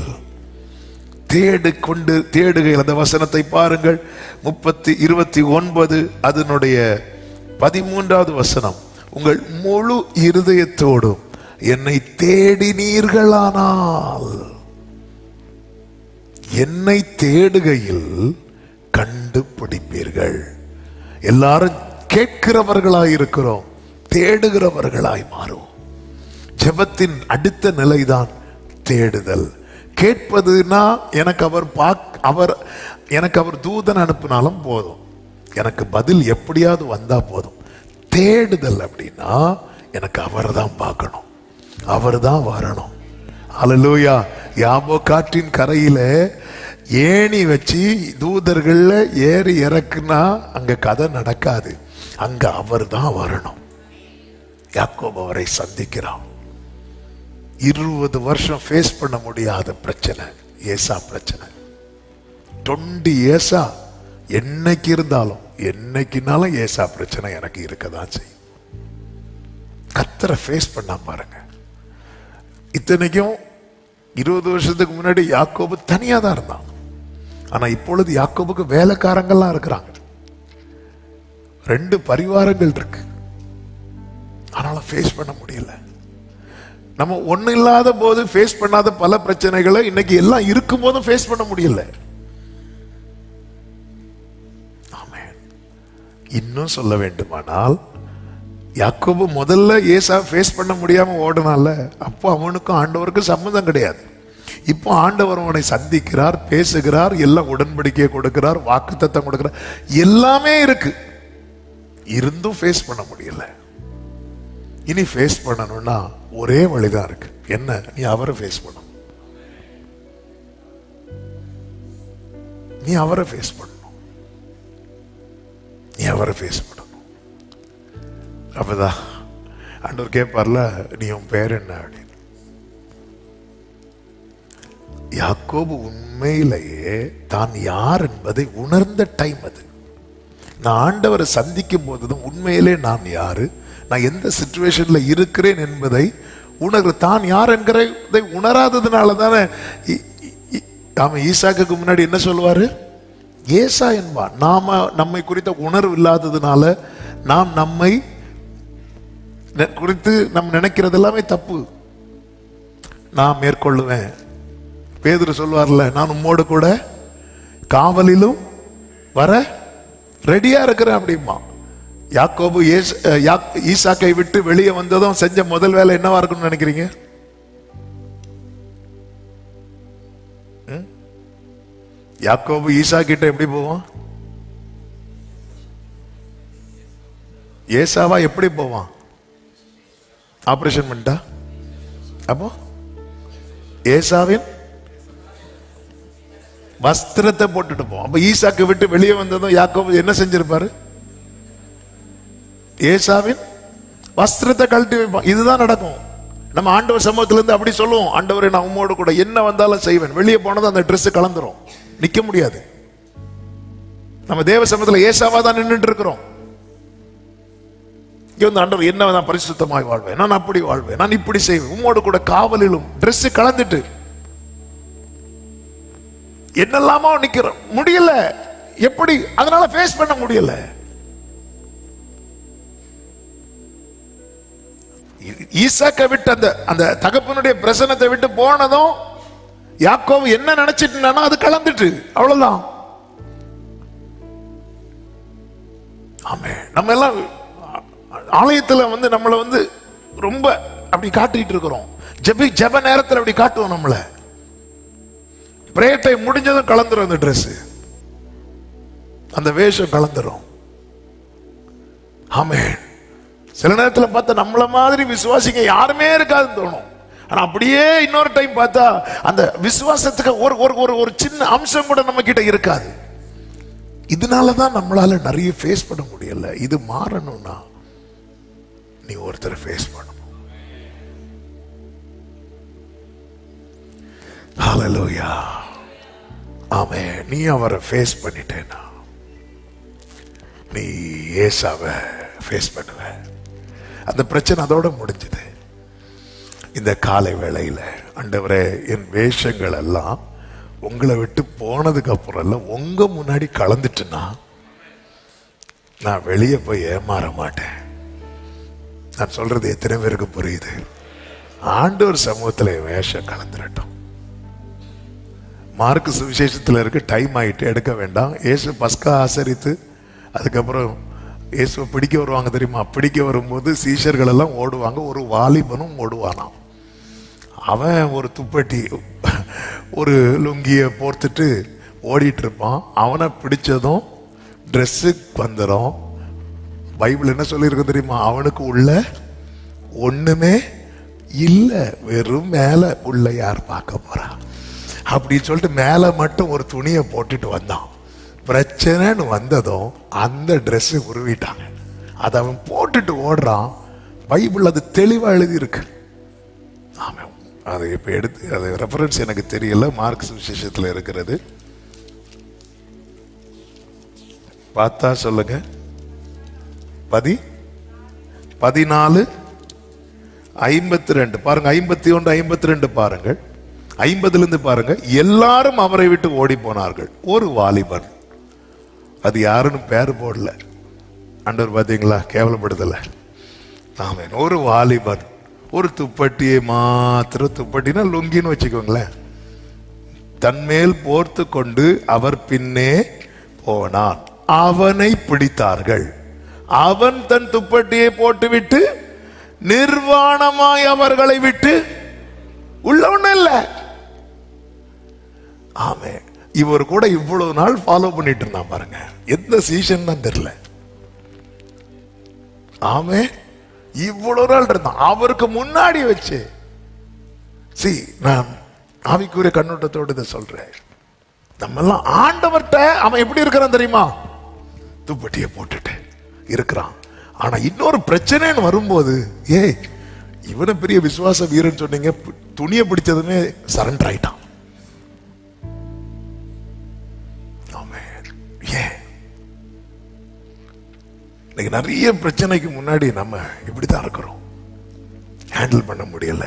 Speaker 1: தேடுகையில். அந்த வசனத்தை பாருங்கள், 29 அதனுடைய 13வது வசனம். உங்கள் முழு இருதயத்தோடும் என்னை தேடினீர்களானால், என்னை தேடுகையில் கண்டுபிடிப்பீர்கள். எல்லாரும் கேட்கிறவர்களாய் இருக்கிறோம், தேடுகிறவர்களாய் மாறும். ஜெபத்தின் அடுத்த நிலைதான் தேடுதல். கேட்பதுன்னா எனக்கு அவர் தூதன் அனுப்பினாலும் போதும், எனக்கு பதில் எப்படியாவது வந்தா போதும். தேடுதல் அப்படின்னா எனக்கு அவரை தான் பார்க்கணும், அவர் தான் வரணும். அல்லேலூயா. யாபோக்காற்றின் கரையில ஏணி வச்சு தூதர்கள்ல ஏறி இறக்குனா அங்க கதை நடக்காது, அங்க அவர் தான் வரணும். யாக்கோபு அவரை சந்திக்கிறான். 20 வருஷம் ஃபேஸ் பண்ண முடியாத பிரச்சனை, ஏசா பிரச்சனை. 20 ஏசா என்னைக்கு இருந்தாலும், என்னைக்குனாலும் ஏசா பிரச்சனை எனக்கு இருக்கதான் செய்யும். கர்த்தரை ஃபேஸ் பண்ணா பாருங்க. இத்தனைக்கும் 20 வருஷத்துக்கு முன்னாடி யாக்கோபு தனியா தான் இருந்தான். ஆனா இப்பொழுது யாக்கோபுக்கு வேலைக்காரங்கள்லாம் இருக்கிறாங்க, 2 பரிவாரங்கள் இருக்கு. ஆனாலும் ஃபேஸ் பண்ண முடியல. நம்ம ஒண்ணு இல்லாத போது ஃபேஸ் பண்ணாத பல பிரச்சனைகளை இன்னைக்கு எல்லாம் இருக்கும் போதும் ஃபேஸ் பண்ண முடியல. ஆமென். இன்னும் சொல்ல வேண்டுமானால், யாக்கோபு முதல்ல ஏசா ஃபேஸ் பண்ண முடியாம ஓடுனால, அப்போ அவனுக்கும் ஆண்டவருக்கும் சம்பந்தம் கிடையாது. இப்போ ஆண்டவர் அவனை சந்திக்கிறார், பேசுகிறார், எல்லாம் உடன்படிக்கையை கொடுக்கிறார், வாக்குத்தத்தம் கொடுக்கிறார், எல்லாமே இருக்கு. இருந்தும் ஃபேஸ் பண்ண முடியல. இனி ஃபேஸ் பண்ணணும்னா ஒரே வழிதான் இருக்கு. என்ன? நீ அவரை ஃபேஸ் பண்ணணும். நீ அவரை ஃபேஸ் பண்ணணும். நீ அவரை ஃபேஸ் பண்ணணும். அப்பதான் ஆண்டவர் கேட்பார்ல, நீ உன் பேர் என்ன அப்படின்னு. யாக்கோபு உண்மையிலேயே தான் யார் என்பதை உணர்ந்த டைம் அது. நான் ஆண்டவரை சந்திக்கும் போதுதான் உண்மையிலே நான் யாரு, நான் எந்த சிச்சுவேஷன்ல இருக்கிறேன் என்பதை உணர்வு. தான் யார் என்கிறதை உணராததுனால தானே அவன் ஈசாக்கு முன்னாடி என்ன சொல்லுவாரு? ஏசா என்பான். நம்மை குறித்த உணர்வு இல்லாததுனால நாம் நம்மை குறித்து நம்ம நினைக்கிறது எல்லாமே தப்பு. நான் மேற்கொள்ளுவேன். பேதுரு சொல்வார்ல, நான் உம்மோடு கூட காவலிலும் வர ரெடியா இருக்கிறேன் அப்படிமா. யாக்கோபு ஈசாக்கை விட்டு வெளியே வந்ததும் செஞ்ச முதல் வேலை என்னவா இருக்குன்னு நினைக்கிறீங்க? யாக்கோபு ஈசா கிட்ட எப்படி போவான்? ஏசாவா எப்படி போவான்? ஆபரேஷன் பண்ணிட்டா. அப்போ ஏசாவின் வஸ்திரத்தை போட்டுட்டு போவோம். அப்ப ஈசாக்கு விட்டு வெளியே வந்ததும் யாக்கோபு என்ன செஞ்சிருப்பாரு? ஏசாவின் வஸ்திரத்தை கழட்டி வைப்பான். இதுதான் நடக்கும். நம்ம ஆண்டவர் சமூகத்துல இருந்து அப்படி சொல்லுவோம், ஆண்டவரே நான் உம்மோடு கூட என்ன வந்தாலும் செய்வேன். வெளியே போனதும் அந்த ட்ரெஸ் கலந்துரும், நிக்க முடியாது. நம்ம தேவ சமூகத்துல ஏசாவா தான் நின்றுட்டு இருக்கிறோம். இங்க வந்து ஆண்டவர் என்ன, நான் பரிசுத்தமாய் வாழ்வேன், நான் அப்படி வாழ்வேன், நான் இப்படி செய்வேன், உம்மோடு கூட காவலிலும் ட்ரெஸ் கலந்துட்டு என்னெல்லாமோ நிக்கிறோம். முடியல. எப்படி? அதனால ஃபேஸ் பண்ண முடியல. ஈசாக்கை விட்டு அந்த தகப்பனுடைய பிரசன்னத்தை விட்டு போனதும் யாக்கோபு என்ன நினைச்சிட்டு அது கலந்துட்டு, அவ்வளவுதான். ஆமென். நம்ம எல்லாம் ஆலயத்துல வந்து நம்மளை வந்து ரொம்ப அப்படி காட்டிட்டு இருக்கிறோம். ஜெப நேரத்தில் அப்படி காட்டுவோம். நம்மள பிரேயர் டைம் முடிஞ்சதும் கலந்துரும், அந்த ட்ரெஸ், அந்த வேஷம் கலந்துரும். ஆமென். சில நேரத்தில் பார்த்தா நம்மள மாதிரி விசுவாசிங்க யாருமே இருக்காதுன்னு தோணும். ஆனா அப்படியே இன்னொரு டைம் பார்த்தா அந்த விசுவாசத்துக்கு ஒரு சின்ன அம்சம் கூட நம்ம கிட்ட இருக்காது. இதனாலதான் நம்மளால நிறைய ஃபேஸ் பண்ண முடியல. இது மாறணும்னா நீ ஒருத்தரை ஃபேஸ் பண்ணணும். ஹல்லேலூயா. ஆமென். நீ அவரை ஃபேஸ் பண்ணிட்டேனா நீ ஏசாவை ஃபேஸ் பண்ணுவ. அந்த பிரச்சனை அதோட முடிஞ்சது. இந்த காலை வேளையில ஆண்டவரே, என் வேஷங்கள் எல்லாம் உங்களை விட்டு போனதுக்கு அப்புறம் எல்லாம் உங்க முன்னாடி கலந்துட்டுனா நான் வெளியே போய் ஏமாற மாட்டேன். நான் சொல்றது எத்தனை பேருக்கு புரியுது? ஆண்டவர் சமூகத்துல வேஷம் கலந்துரட்டும். மார்க்கு சுவிசேஷத்துல இருக்கு, டைம் ஆயிட்டு எடுக்க வேண்டாம். இயேசு பஸ்கா ஆசரித்து அதுக்கப்புறம் இயேசுவை பிடிக்க வருவாங்க தெரியுமா? பிடிக்க வரும்போது சீஷர்கள் எல்லாம் ஓடுவாங்க, ஒரு வாலிபனும் ஓடுவானாம். அவன் ஒரு துப்பட்டி ஒரு லுங்கிய போர்த்துட்டு ஓடிட்டு இருப்பான். அவனை பிடிச்சதும் ட்ரெஸ்ஸு வந்துடும். பைபிள் என்ன சொல்லியிருக்கு தெரியுமா? அவனுக்கு உள்ள ஒண்ணுமே இல்லை, வெறும் மேல உள்ள யார் பார்க்க போறா அப்படின்னு சொல்லிட்டு மேல மட்டும் ஒரு துணியை போட்டுட்டு வந்தான். பிரச்சனைன்னு வந்ததும் அந்த ட்ரெஸ் உருவிட்டாங்க. அதை அவன் போட்டுட்டு ஓடுறான். பைபிள் அது தெளிவா எழுதி இருக்கு. ஆமா, அதை இப்ப எடுத்து அது ரெஃபரன்ஸ் எனக்கு தெரியல, மார்க் சுவிசேஷத்துல இருக்கிறது. பார்த்தா சொல்லுங்க. 14:52 பாருங்க. 51 52 பாருங்கள். 50 இருந்து பாருங்க. எல்லாரும் அவரை விட்டு ஓடி போனார்கள். ஒரு வாலிபன், அது யாருன்னு பேர் போடல ஆண்டவர், பாத்தீங்களா? கேவலப்படுத்தல. ஆமென். ஒரு வாலிபன் ஒரு துப்பட்டியை மாத்திரம், துப்பட்டினா லுங்கின்னு வச்சுக்கோங்களேன், தன்மேல் போர்த்து கொண்டு அவர் பின்னே போனான். அவனை பிடித்தார்கள். அவன் தன் துப்பட்டியை போட்டுவிட்டு நிர்வாணமாய் அவர்களை விட்டு உள்ள ஒண்ணு இல்ல. ஆமே, இவர் கூட இவ்வளவு நாள் ஃபாலோ பண்ணிட்டு இருந்தான் பாருங்க. எந்த சீசன் தான் தெரியல. ஆமே, இவ்வளவு நாள் இருந்தான். அவருக்கு முன்னாடி வச்சு நான் ஆவிக்குரிய கண்ணோட்டத்தோடு இதை சொல்றேன். நம்ம எல்லாம் ஆண்டவர்கிட்ட அவன் எப்படி இருக்கிறான் தெரியுமா? துப்பட்டியை போட்டுட்டு இருக்கிறான். ஆனா இன்னொரு பிரச்சனைன்னு வரும்போது, இவனை பெரிய விசுவாச வீரன் சொன்னீங்க, துணியை பிடிச்சதுமே சரண்டர் ஆயிட்டான். இன்னைக்கு நிறைய பிரச்சனைக்கு முன்னாடி நம்ம இப்படித்தான் இருக்கிறோம். ஹேண்டில் பண்ண முடியல.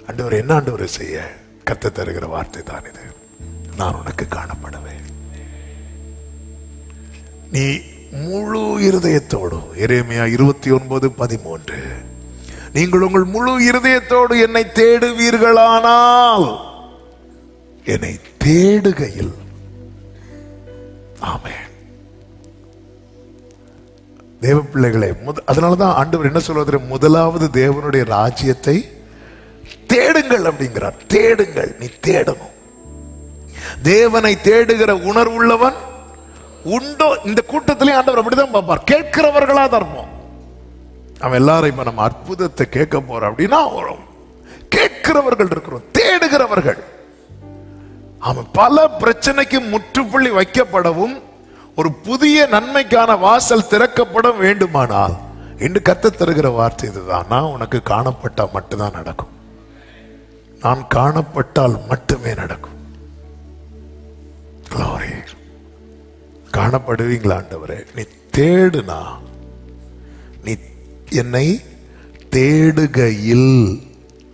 Speaker 1: ஆண்டவர் என்ன ஆண்டவர் செய்ய? கத்த தருகிற வார்த்தை தான் இது. நான் உனக்கு காணப்படுவேன். நீ முழு இருதயத்தோடு, எரேமியா 29:13, நீங்கள் உங்கள் முழு இருதயத்தோடு என்னை தேடுவீர்களானால், என்னை தேடுகையில், ஆமென். தேவ பிள்ளைகளே, அதனாலதான் ஆண்டவர் என்ன சொல்வது? முதலாவது தேவனுடைய ராஜ்யத்தை தேடுங்கள் அப்படிங்கிறார். தேடுங்கள், நீ தேடணும். தேவனை தேடுகிற உணர்வுள்ளவன் உண்டோ? இந்த கூட்டத்திலே ஆண்டவர் அப்படிதான் பார்ப்பார். கேட்கிறவர்களா தான் இருப்போம். அவன் எல்லாரும் இப்ப நம்ம அற்புதத்தை கேட்க போறோம் அப்படின்னா கேட்கிறவர்கள் இருக்கிறோம், தேடுகிறவர்கள். அவன் பல பிரச்சனைக்கு முற்றுப்புள்ளி வைக்கப்படவும் ஒரு புதிய நன்மைக்கான வாசல் திறக்கப்பட வேண்டுமானால், இன்று கர்த்தர் தருகிற வார்த்தை இதுதான். நான் உனக்கு காணப்பட்டால் மட்டும்தான் நடக்கும். நான் காணப்பட்டால் மட்டுமே நடக்கும். Glory. காணப்படுவீங்களா ஆண்டவரே? நீ தேடுனா, நீ என்னை தேடுகையில்,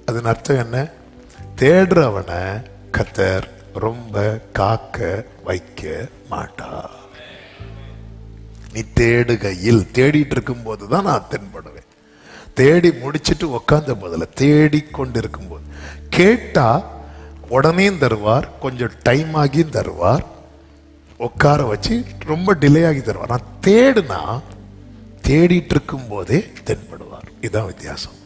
Speaker 1: அதன் அர்த்தம் என்ன? தேடுறவனை கர்த்தர் ரொம்ப காக்க வைக்க மாட்டார். நீ தேடுகையில், தேடிட்டு இருக்கும் போதுதான் நான் தென்படுவேன். தேடி முடிச்சிட்டு உட்கார்ந்த போதில்ல, தேடிக்கொண்டிருக்கும் போது. கேட்டா உடனே தருவார், கொஞ்சம் டைம் ஆகி தருவார், உட்கார வச்சு ரொம்ப டிலே ஆகி தருவார். நான் தேடுனா தேடிட்டு இருக்கும் போதே தென்படுவார். இதுதான் வித்தியாசம்.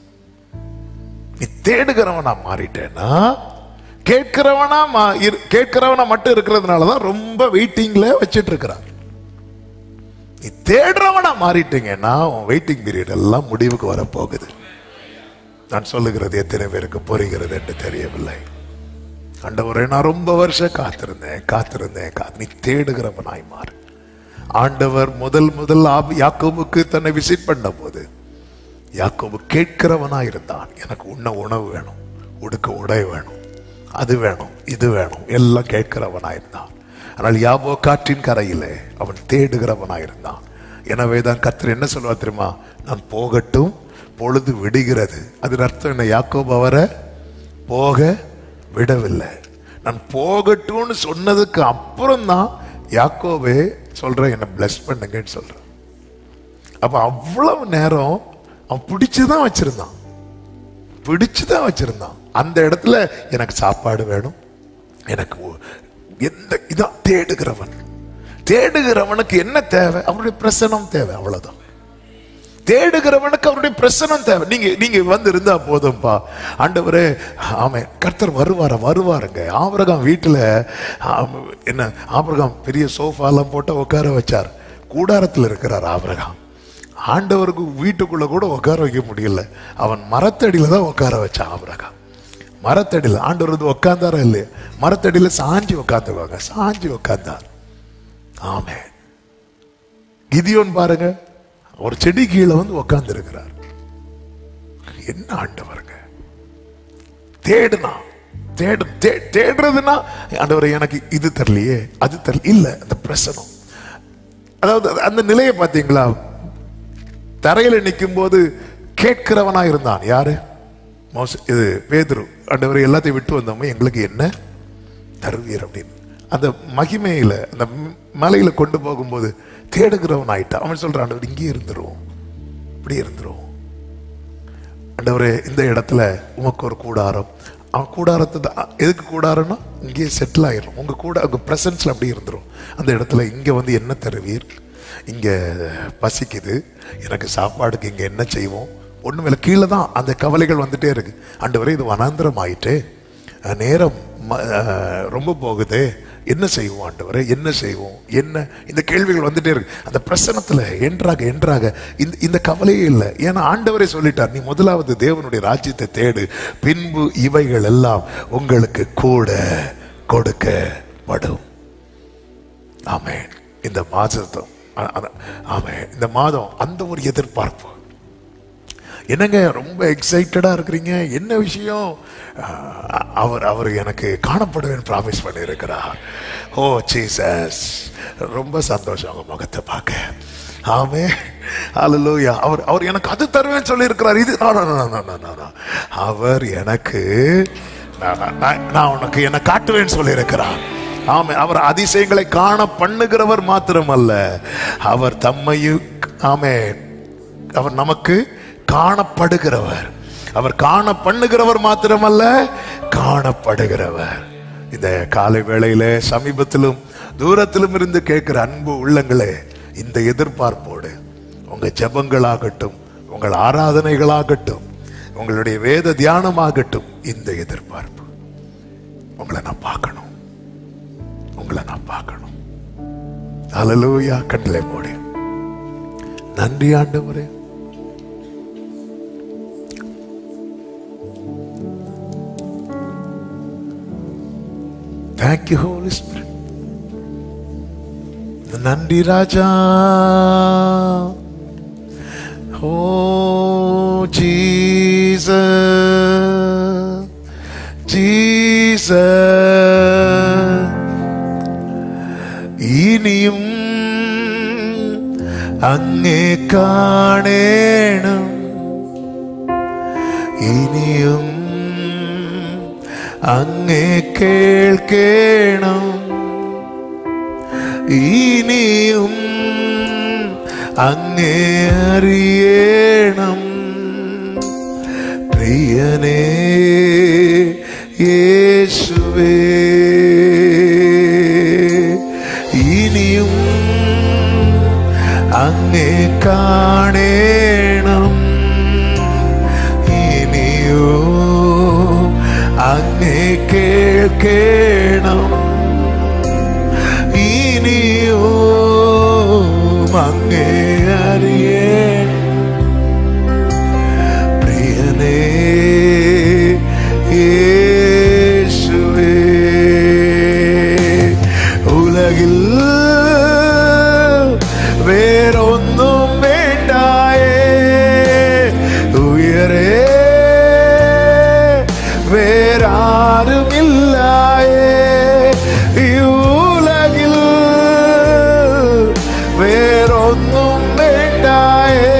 Speaker 1: நீ தேடுகிறவனா மாறிட்டேன்னா, கேட்கிறவனா மட்டும் இருக்கிறதுனாலதான் ரொம்ப வெயிட்டிங்ல வச்சிட்டு இருக்கிறார். நீ தேடுறவனா மாறிட்டீங்கன்னா உன் வெயிட்டிங் பீரியட் எல்லாம் முடிவுக்கு வர போகுது. நான் சொல்லுகிறது எத்தனை பேருக்கு புரிகிறது என்று தெரியவில்லை. ஆண்டவரே, நான் ரொம்ப வருஷம் காத்திருந்தேன். நீ தேடுகிறவனாய் மாறு. ஆண்டவர் முதல் யாக்கோபுக்கு தன்னை விசிட் பண்ண போது யாக்கோபு கேட்கிறவனாய் இருந்தான். எனக்கு உண்ண உணவு வேணும், உடுக்க உடை வேணும், அது வேணும், இது வேணும், எல்லாம் கேட்கிறவனாயிருந்தான். ஆனால் யாபோ காற்றின் கரையிலே அவன் தேடுகிறவனாயிருந்தான். எனவே தான் கர்த்தர் என்ன சொல்லுவா தெரியுமா? நான் போகட்டும், பொழுது விடுகிறது. அதன் அர்த்தம் என்ன? யாக்கோபு அவரை போக விடவில்லை. நான் போகட்டும்னு சொன்னதுக்கு அப்புறம் தான் யாக்கோபே சொல்ற, என்ன பிளஸ் பண்ணுங்கன்னு சொல்ற. அப்ப அவ்வளவு நேரம் அவன் பிடிச்சுதான் வச்சிருந்தான். பிடிச்சுதான் வச்சிருந்தான். அந்த இடத்துல எனக்கு சாப்பாடு வேணும், எனக்கு எந்த இதான் தேடுகிறவனுக்கு என்ன தேவை? அவருடைய பிரசனம் தேவை, அவ்வளவுதான். தேடுகிறவனுக்கு அவருடைய பிரசனம் தேவை. நீங்க வந்து இருந்தா போதும்பா. ஆண்டவரே, ஆமென், கர்த்தர் வருவாருங்க. ஆபிரகாம் வீட்டுல என்ன, ஆபிரகாம் பெரிய சோஃபாலாம் போட்டு உட்கார வச்சார். கூடாரத்தில் இருக்கிறார் ஆபிரகாம். ஆண்டவருக்கு வீட்டுக்குள்ள கூட உட்கார வைக்க முடியல. அவன் மரத்தடியில தான் உட்கார வச்சான் ஆபிரகாம். மரத்தடியில் ஆண்டவர் வந்து உட்கார்ந்தாரா இல்லையா? மரத்தடியில சாஞ்சி உட்கார்ந்தார். ஆமென். கிதியோன் பாருங்க, ஒரு செடி கீழே வந்து உட்கார்ந்து இருக்கிறார். என்ன ஆண்டவருங்க, தேடுறதுன்னா ஆண்டவரை எனக்கு இது தரலையே, அது தரல இல்ல, அந்த பிரசனம். அதாவது அந்த நிலையை பார்த்தீங்களா? தரையில நிற்கும் போது கேட்கிறவனா இருந்தான். யாரு? இது பேதுரு. ஆண்டவரை எல்லாத்தையும் விட்டு வந்தோமே, எங்களுக்கு என்ன தருவீர் அப்படின்னு. அந்த மகிமையில அந்த மலையில கொண்டு போகும்போது தேடுகிறவன் ஆயிட்டான். அவன் சொல்றான், ஆண்டவர் இங்கே இருந்துருவோம், இப்படி இருந்துருவோம். ஆண்டவரே, இந்த இடத்துல உமக்கு ஒரு கூடாரம். அவன் கூடாரத்தை எதுக்கு கூடாரம்னா இங்கே செட்டில் ஆயிரும். உங்க பிரசன்ஸ்ல அப்படி இருந்துரும். அந்த இடத்துல இங்க வந்து என்ன தருவீர், இங்க பசிக்குது, எனக்கு சாப்பாடுக்கு இங்க என்ன செய்வோம், ஒண்ணுமே கீழே தான் அந்த கவலைகள் வந்துட்டே இருக்கு. ஆண்டவரே, இது வனாந்திரம் ஆயிட்டு, நேரம் ரொம்ப போகுது, என்ன செய்வோம் ஆண்டவரே, என்ன செய்வோம், என்ன, இந்த கேள்விகள் வந்துட்டே இருக்கு. அந்த பிரசனத்துல என்றாக இந்த கவலையே இல்லை. ஏன்னா ஆண்டவரே சொல்லிட்டார், நீ முதலாவது தேவனுடைய ராஜ்யத்தை தேடு, பின்பு இவைகள் எல்லாம் உங்களுக்கு கூட கொடுக்கப்படும். ஆமென். இந்த மாதம் இந்த மாதம் அந்த ஒரு எதிர்பார்ப்பு. என்னங்க ரொம்ப எக்ஸைட்டடா இருக்கிறீங்க, என்ன விஷயம்? அவர் எனக்கு காணப்படுவேன் ப்ராமிஸ் பண்ணி இருக்கிறார். ஓ ஜீசஸ், ரொம்ப சந்தோஷம் உங்க முகத்தை பார்க்க. ஆமே, ஹல்லேலூயா. அவர் எனக்கு அது தருவேன்னு சொல்லி இருக்கிறார். இது அவர் எனக்கு, நான் உனக்கு என்ன காட்டுவேன்னு சொல்லி இருக்கிறார். ஆமே, அவர் அதிசயங்களை காண பண்ணுகிறவர் மாத்திரமல்ல, அவர் தம்மையும், ஆமே, அவர் நமக்கு காணப்படுகிறவர். அவர் காண பண்ணுகிறவர் மாத்திரமல்ல, காணப்படுகிறவர். இந்த காலை வேளையில சமீபத்திலும் தூரத்திலும் இருந்து கேட்கிற அன்பு உள்ளங்களே, இந்த எதிர்பார்ப்போடு உங்க ஜெபங்களாகட்டும், உங்கள் ஆராதனைகளாகட்டும், உங்களுடைய வேத தியானமாகட்டும், இந்த எதிர்பார்ப்பு, உங்களை நான் பார்க்கணும். ஹல்லேலூயா. கண்களை மூடி, நன்றி ஆண்டவரே, thank you Holy Spirit. நன்றி ராஜா. Oh Jesus, ഇനിയും അങ്ങേ കാണേണം, ഇനിയും അങ്ങേ കേൾക്കണം, ഇനിയും അങ്ങേ അറിയണം. പ്രിയനേ യേശുവേ, ഇനിയും അങ്ങേ കാണേണം, ഇനിയോ അങ്ങേ കേൾക്കണം, ഇനിയോ അങ്ങേ അറിയണം. പ്രിയനേ യേശുവേ, ഉലകിൽ വേറൊന്നും വേണ്ടായേ, ഉയരേ വേറാരുമില്ലായേ, ഈ ഉലകിൽ വേറൊന്നും വേണ്ടായേ,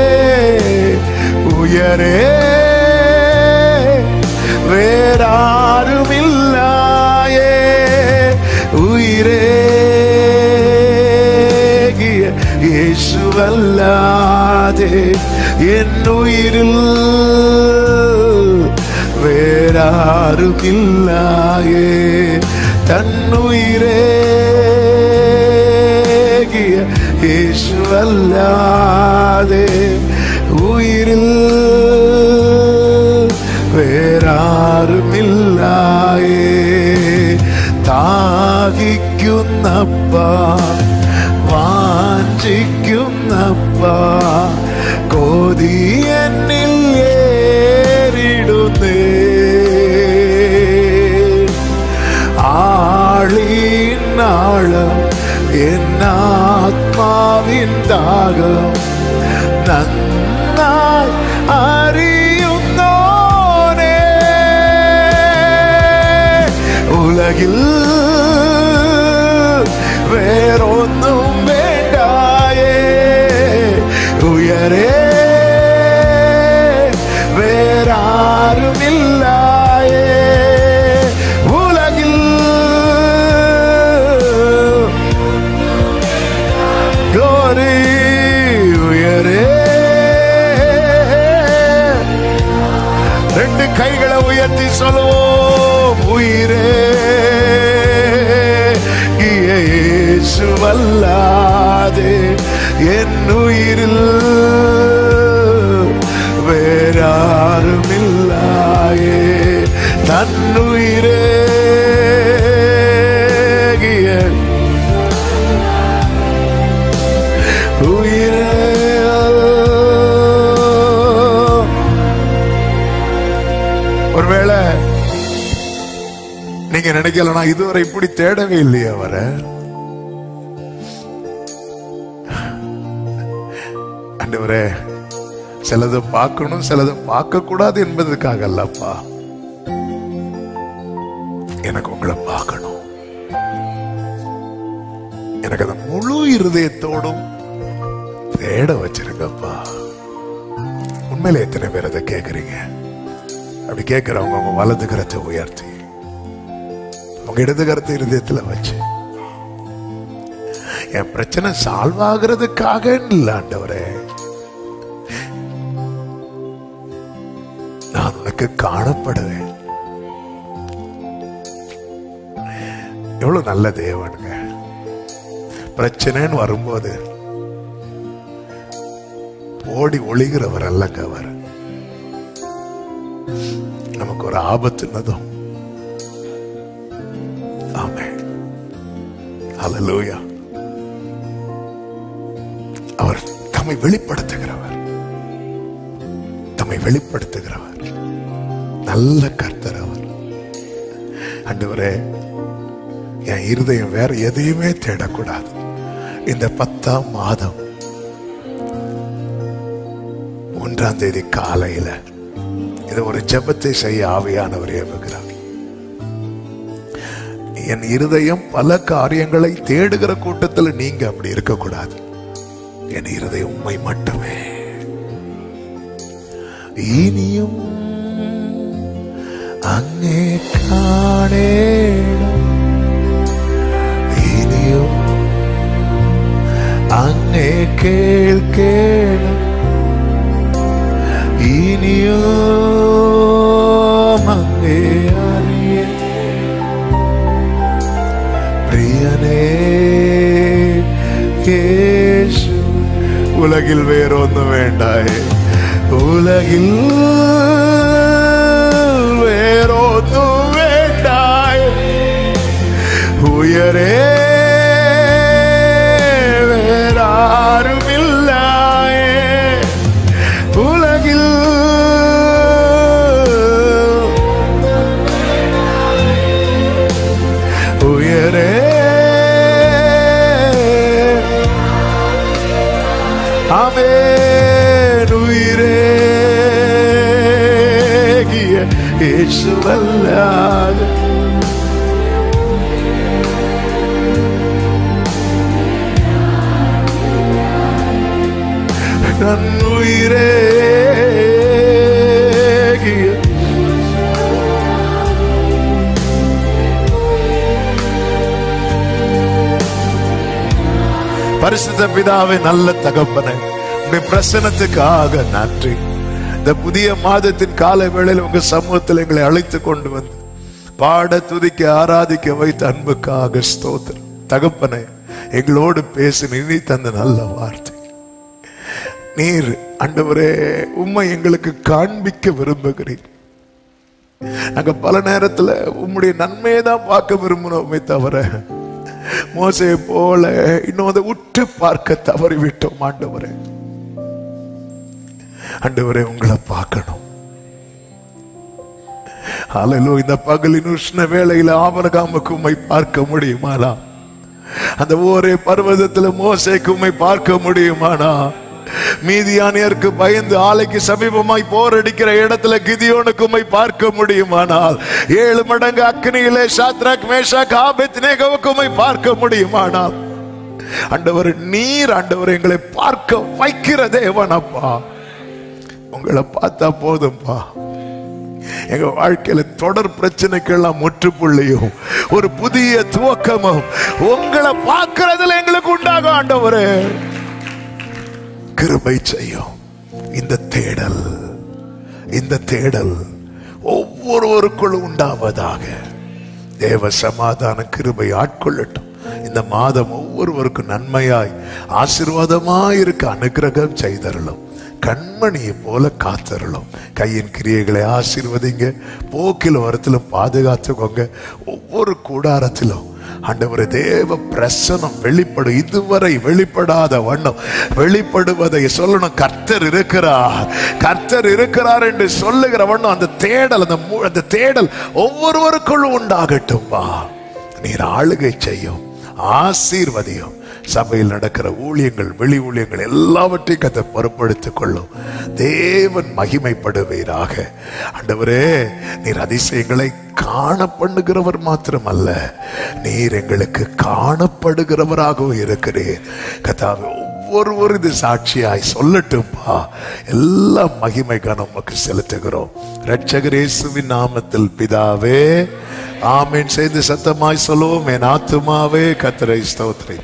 Speaker 1: ഉയരേ വേറാരുമില്ലായേ, ഉയരേകിയ യേശുവല്ലാതെ എന്നുയിരിൽ வேறாரும் இல்லாயே தன்னுயிரே இயேசுவல்லாதே உயிரில் വേറാരുമില്ലായേ താഹിക്കുന്നപ്പാ വാഞ്ചിക്കുന്നപ്പാ കോതി എന്നിൽ ഏറിടുന്നേ ആളിനാളം എന്നാത്മാവിൻ ദാഹം നന്നായി അറിയുന്നോനേ ഉലകിൽ വേറൊന്നും വേണ്ടായേ ഉയരേ വേറാരുമില്ലായേ ഉലകിൽ ഗ്ലോറി ഉയരേ ரெண்டு கைகளை உயர்த்தி சொல்லுவோம் உயிரே இயேசுவல்லாதே என் உயிரில் வேறாருமில்லாயே தன்னுயிரே உயிரே ஒருவேளை நீங்க நினைக்கல நான் இதுவரை இப்படி தேடவே இல்லையே அவரை. ஆண்டவரே சிலதை பார்க்கணும் சிலதை பார்க்க கூடாது என்பதற்காக அல்லப்பா, எனக்கு உங்களை பார்க்கணும். எனக்கு அந்த முழு இருதயத்தோடும் தேட வச்சிருக்கப்பா. உண்மையில எத்தனை பேர் அதை கேட்கறீங்க? அப்படி கேட்கிறவங்க உங்க வலது கரத்தை உயர்த்தி உங்க இடது கரத்தை இருதயத்துல வச்சு, என் பிரச்சனை சால்வ் ஆகிறதுக்காக இல்ல ஆண்டவரே, நான் உனக்கு காணப்படுவேன். எவ்வளவு நல்ல தேவனுங்க. பிரச்சனைன்னு வரும்போது ஓடி ஒளிகிறவர் அல்லங்க அவர். நமக்கு ஒரு ஆபத்துனதும் ஆமென் ஹல்லேலூயா அவர் தம்மை வெளிப்படுத்துகிறவர், தம்மை வெளிப்படுத்துகிறவர் நல்ல கர்த்தர் அவர். ஆண்டவரே என் இருதயம் வேற எதையுமே தேடக்கூடாது. இந்த 10ஆம் மாதம் 1ஆம் தேதி காலையில இது ஒரு ஜெபத்தை செய்ய ஆவியானவர் ஏவுகிறார். என் இருதயம் பல காரியங்களை தேடுகிற கூட்டத்தில் நீங்க அப்படி இருக்கக்கூடாது. என் இருதயம் உண்மை மட்டுமே. இனியும் அங்கே காணேணும், இனியும் அங்கே கேட்கேணும், இனியும் அங்கே அறிய பிரியனே இயேசு. உலகில் வேறொன்னும் வேண்டாயே, உலகில் வேறொன்னும் வேண்டாயே, உயரே வேறாரும் இல்லாயே, உலகில் உயரே ஆமென் உயிரே இயேசுவல்லாதே நன் உயிரே பரிசுத்த பிதாவே, நல்ல தகப்பனே, உடைய பிரசன்னத்துக்காக நன்றி. இந்த புதிய மாதத்தின் கால வேளையில் உங்க சமூகத்தில் எங்களை அழைத்து கொண்டு வந்து பாட துதிக்க ஆராதிக்க வைத்த அன்புக்காக ஸ்தோத்திரம். தகப்பனே, எங்களோடு பேசி நீ தந்த நல்ல வார்த்தை. நீர் ஆண்டவரே உம்மை எங்களுக்கு காண்பிக்க விரும்புகிறீர். நாங்க பல நேரத்துல உம்முடைய நன்மையை தான் பார்க்க விரும்பினோமே தவிர மோசேயை போல இன்னும் அதை உற்று பார்க்க தவறிவிட்டோம். ஆண்டவரே, ஆண்டவரே உங்களை பார்க்கணும். ஹல்லேலூயா. இந்த பகலின் உஷ்ண வேளையில ஆபிரகாமுக்கு உம்மை பார்க்க முடியுமானா? அந்த ஒரே பர்வதத்துல மோசேக்கு உம்மை பார்க்க முடியுமானா? மீதியானியருக்கு பயந்து ஆலைக்கு சமீபமாய் போரடிக்கிற இடத்துல கிதியோனுக்கு உம்மை பார்க்க முடியுமானால், 7 மடங்கு அக்னியிலே சாத்ராக் மேஷாக் ஆபேத்நேகோவுக்கு உம்மை பார்க்க முடியுமானால், ஆண்டவர் நீர் ஆண்டவர் எங்களை பார்க்க வைக்கிற தேவன். அப்பா, உங்களை பார்த்தா போதும்பா. எங்க வாழ்க்கையில தொடர் பிரச்சனைக்கெல்லாம் முற்றுப்புள்ளியும் ஒரு புதிய துவக்கமும் உங்களை பார்க்கிறதுல எங்களுக்கு உண்டாகும். ஆண்டவரே, கிருபை செய்யும். இந்த தேடல் ஒவ்வொருவருக்குள் உண்டாவதாக. தேவ சமாதான கிருபை ஆட்கொள்ளட்டும். இந்த மாதம் ஒவ்வொருவருக்கும் நன்மையாய் ஆசீர்வாதமாய் இருக்க அனுக்கிரகம் செய்தருளும். கண்மணியை போல காத்தருளும். கையின் கிரியைகளை ஆசீர்வதிங்க. போக்கில் வரத்திலும் பாதுகாத்துக்கோங்க. ஒவ்வொரு கூடாரத்திலும் ஆண்டவரே தேவ பிரசனம் வெளிப்படும். இதுவரை வெளிப்படாத வண்ணம் வெளிப்படுவதை சொல்லணும். கர்த்தர் இருக்கிறார் என்று சொல்லுகிற வண்ணம் அந்த தேடல் ஒவ்வொருவருக்குள்ளும் உண்டாகட்டும்பா. நீர் ஆளுகை செய்யும், ஆசீர்வதியும். சபையில் நடக்கிற ஊழியங்கள், வெளி ஊழியங்கள் எல்லாவற்றையும் கதை பொறுப்படுத்திக் கொள்ளும். தேவன் மகிமைப்படுவீராக. ஆண்டவரே, நீர் அதிசயங்களை காண பண்ணுகிறவர் மாத்திரமல்ல, நீர் எங்களுக்கு காணப்படுகிறவராகவும் இருக்கிறீர். கர்த்தாவே, ஒவ்வொருவரும் இது சாட்சியாய் சொல்லட்டும்பா. எல்லா மகிமை கனமுக்கு செலுத்துகிறோம். இரட்சகர் இயேசுவின் நாமத்தில் பிதாவே, ஆமென். செய்து சத்தமாய் சொல்லுவோம். என் ஆத்துமாவே கர்த்தரை ஸ்தோத்திரி,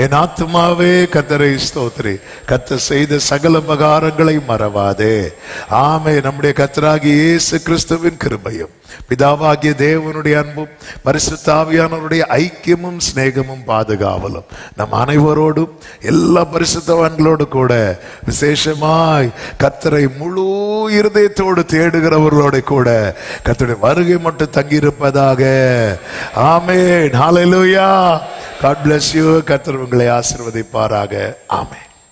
Speaker 1: என் ஆத்துமாவே கர்த்தரை ஸ்தோத்திரி. கர்த்தர் செய்த சகல உபகாரங்களை மறவாதே. ஆமென். நம்முடைய கர்த்தராகிய இயேசு கிறிஸ்துவின் கிருபையும் பிதாவாகிய தேவனுடைய அன்பும் பரிசுத்த ஆவியானவருடைய ஐக்கியமும் சிநேகமும் பாதுகாவலும் நம் அனைவரோடும் எல்லா பரிசுத்தவான்களோடு கூட விசேஷமாய் கர்த்தரை முழு இருதயத்தோடு தேடுகிறவர்களோட கூட கர்த்தருடைய வருகை மட்டும் தங்கியிருப்பதாக. ஆமென். ஹல்லேலூயா. God bless you. கர்த்தர் உங்களை ஆசீர்வதிப்பாராக. ஆமென்.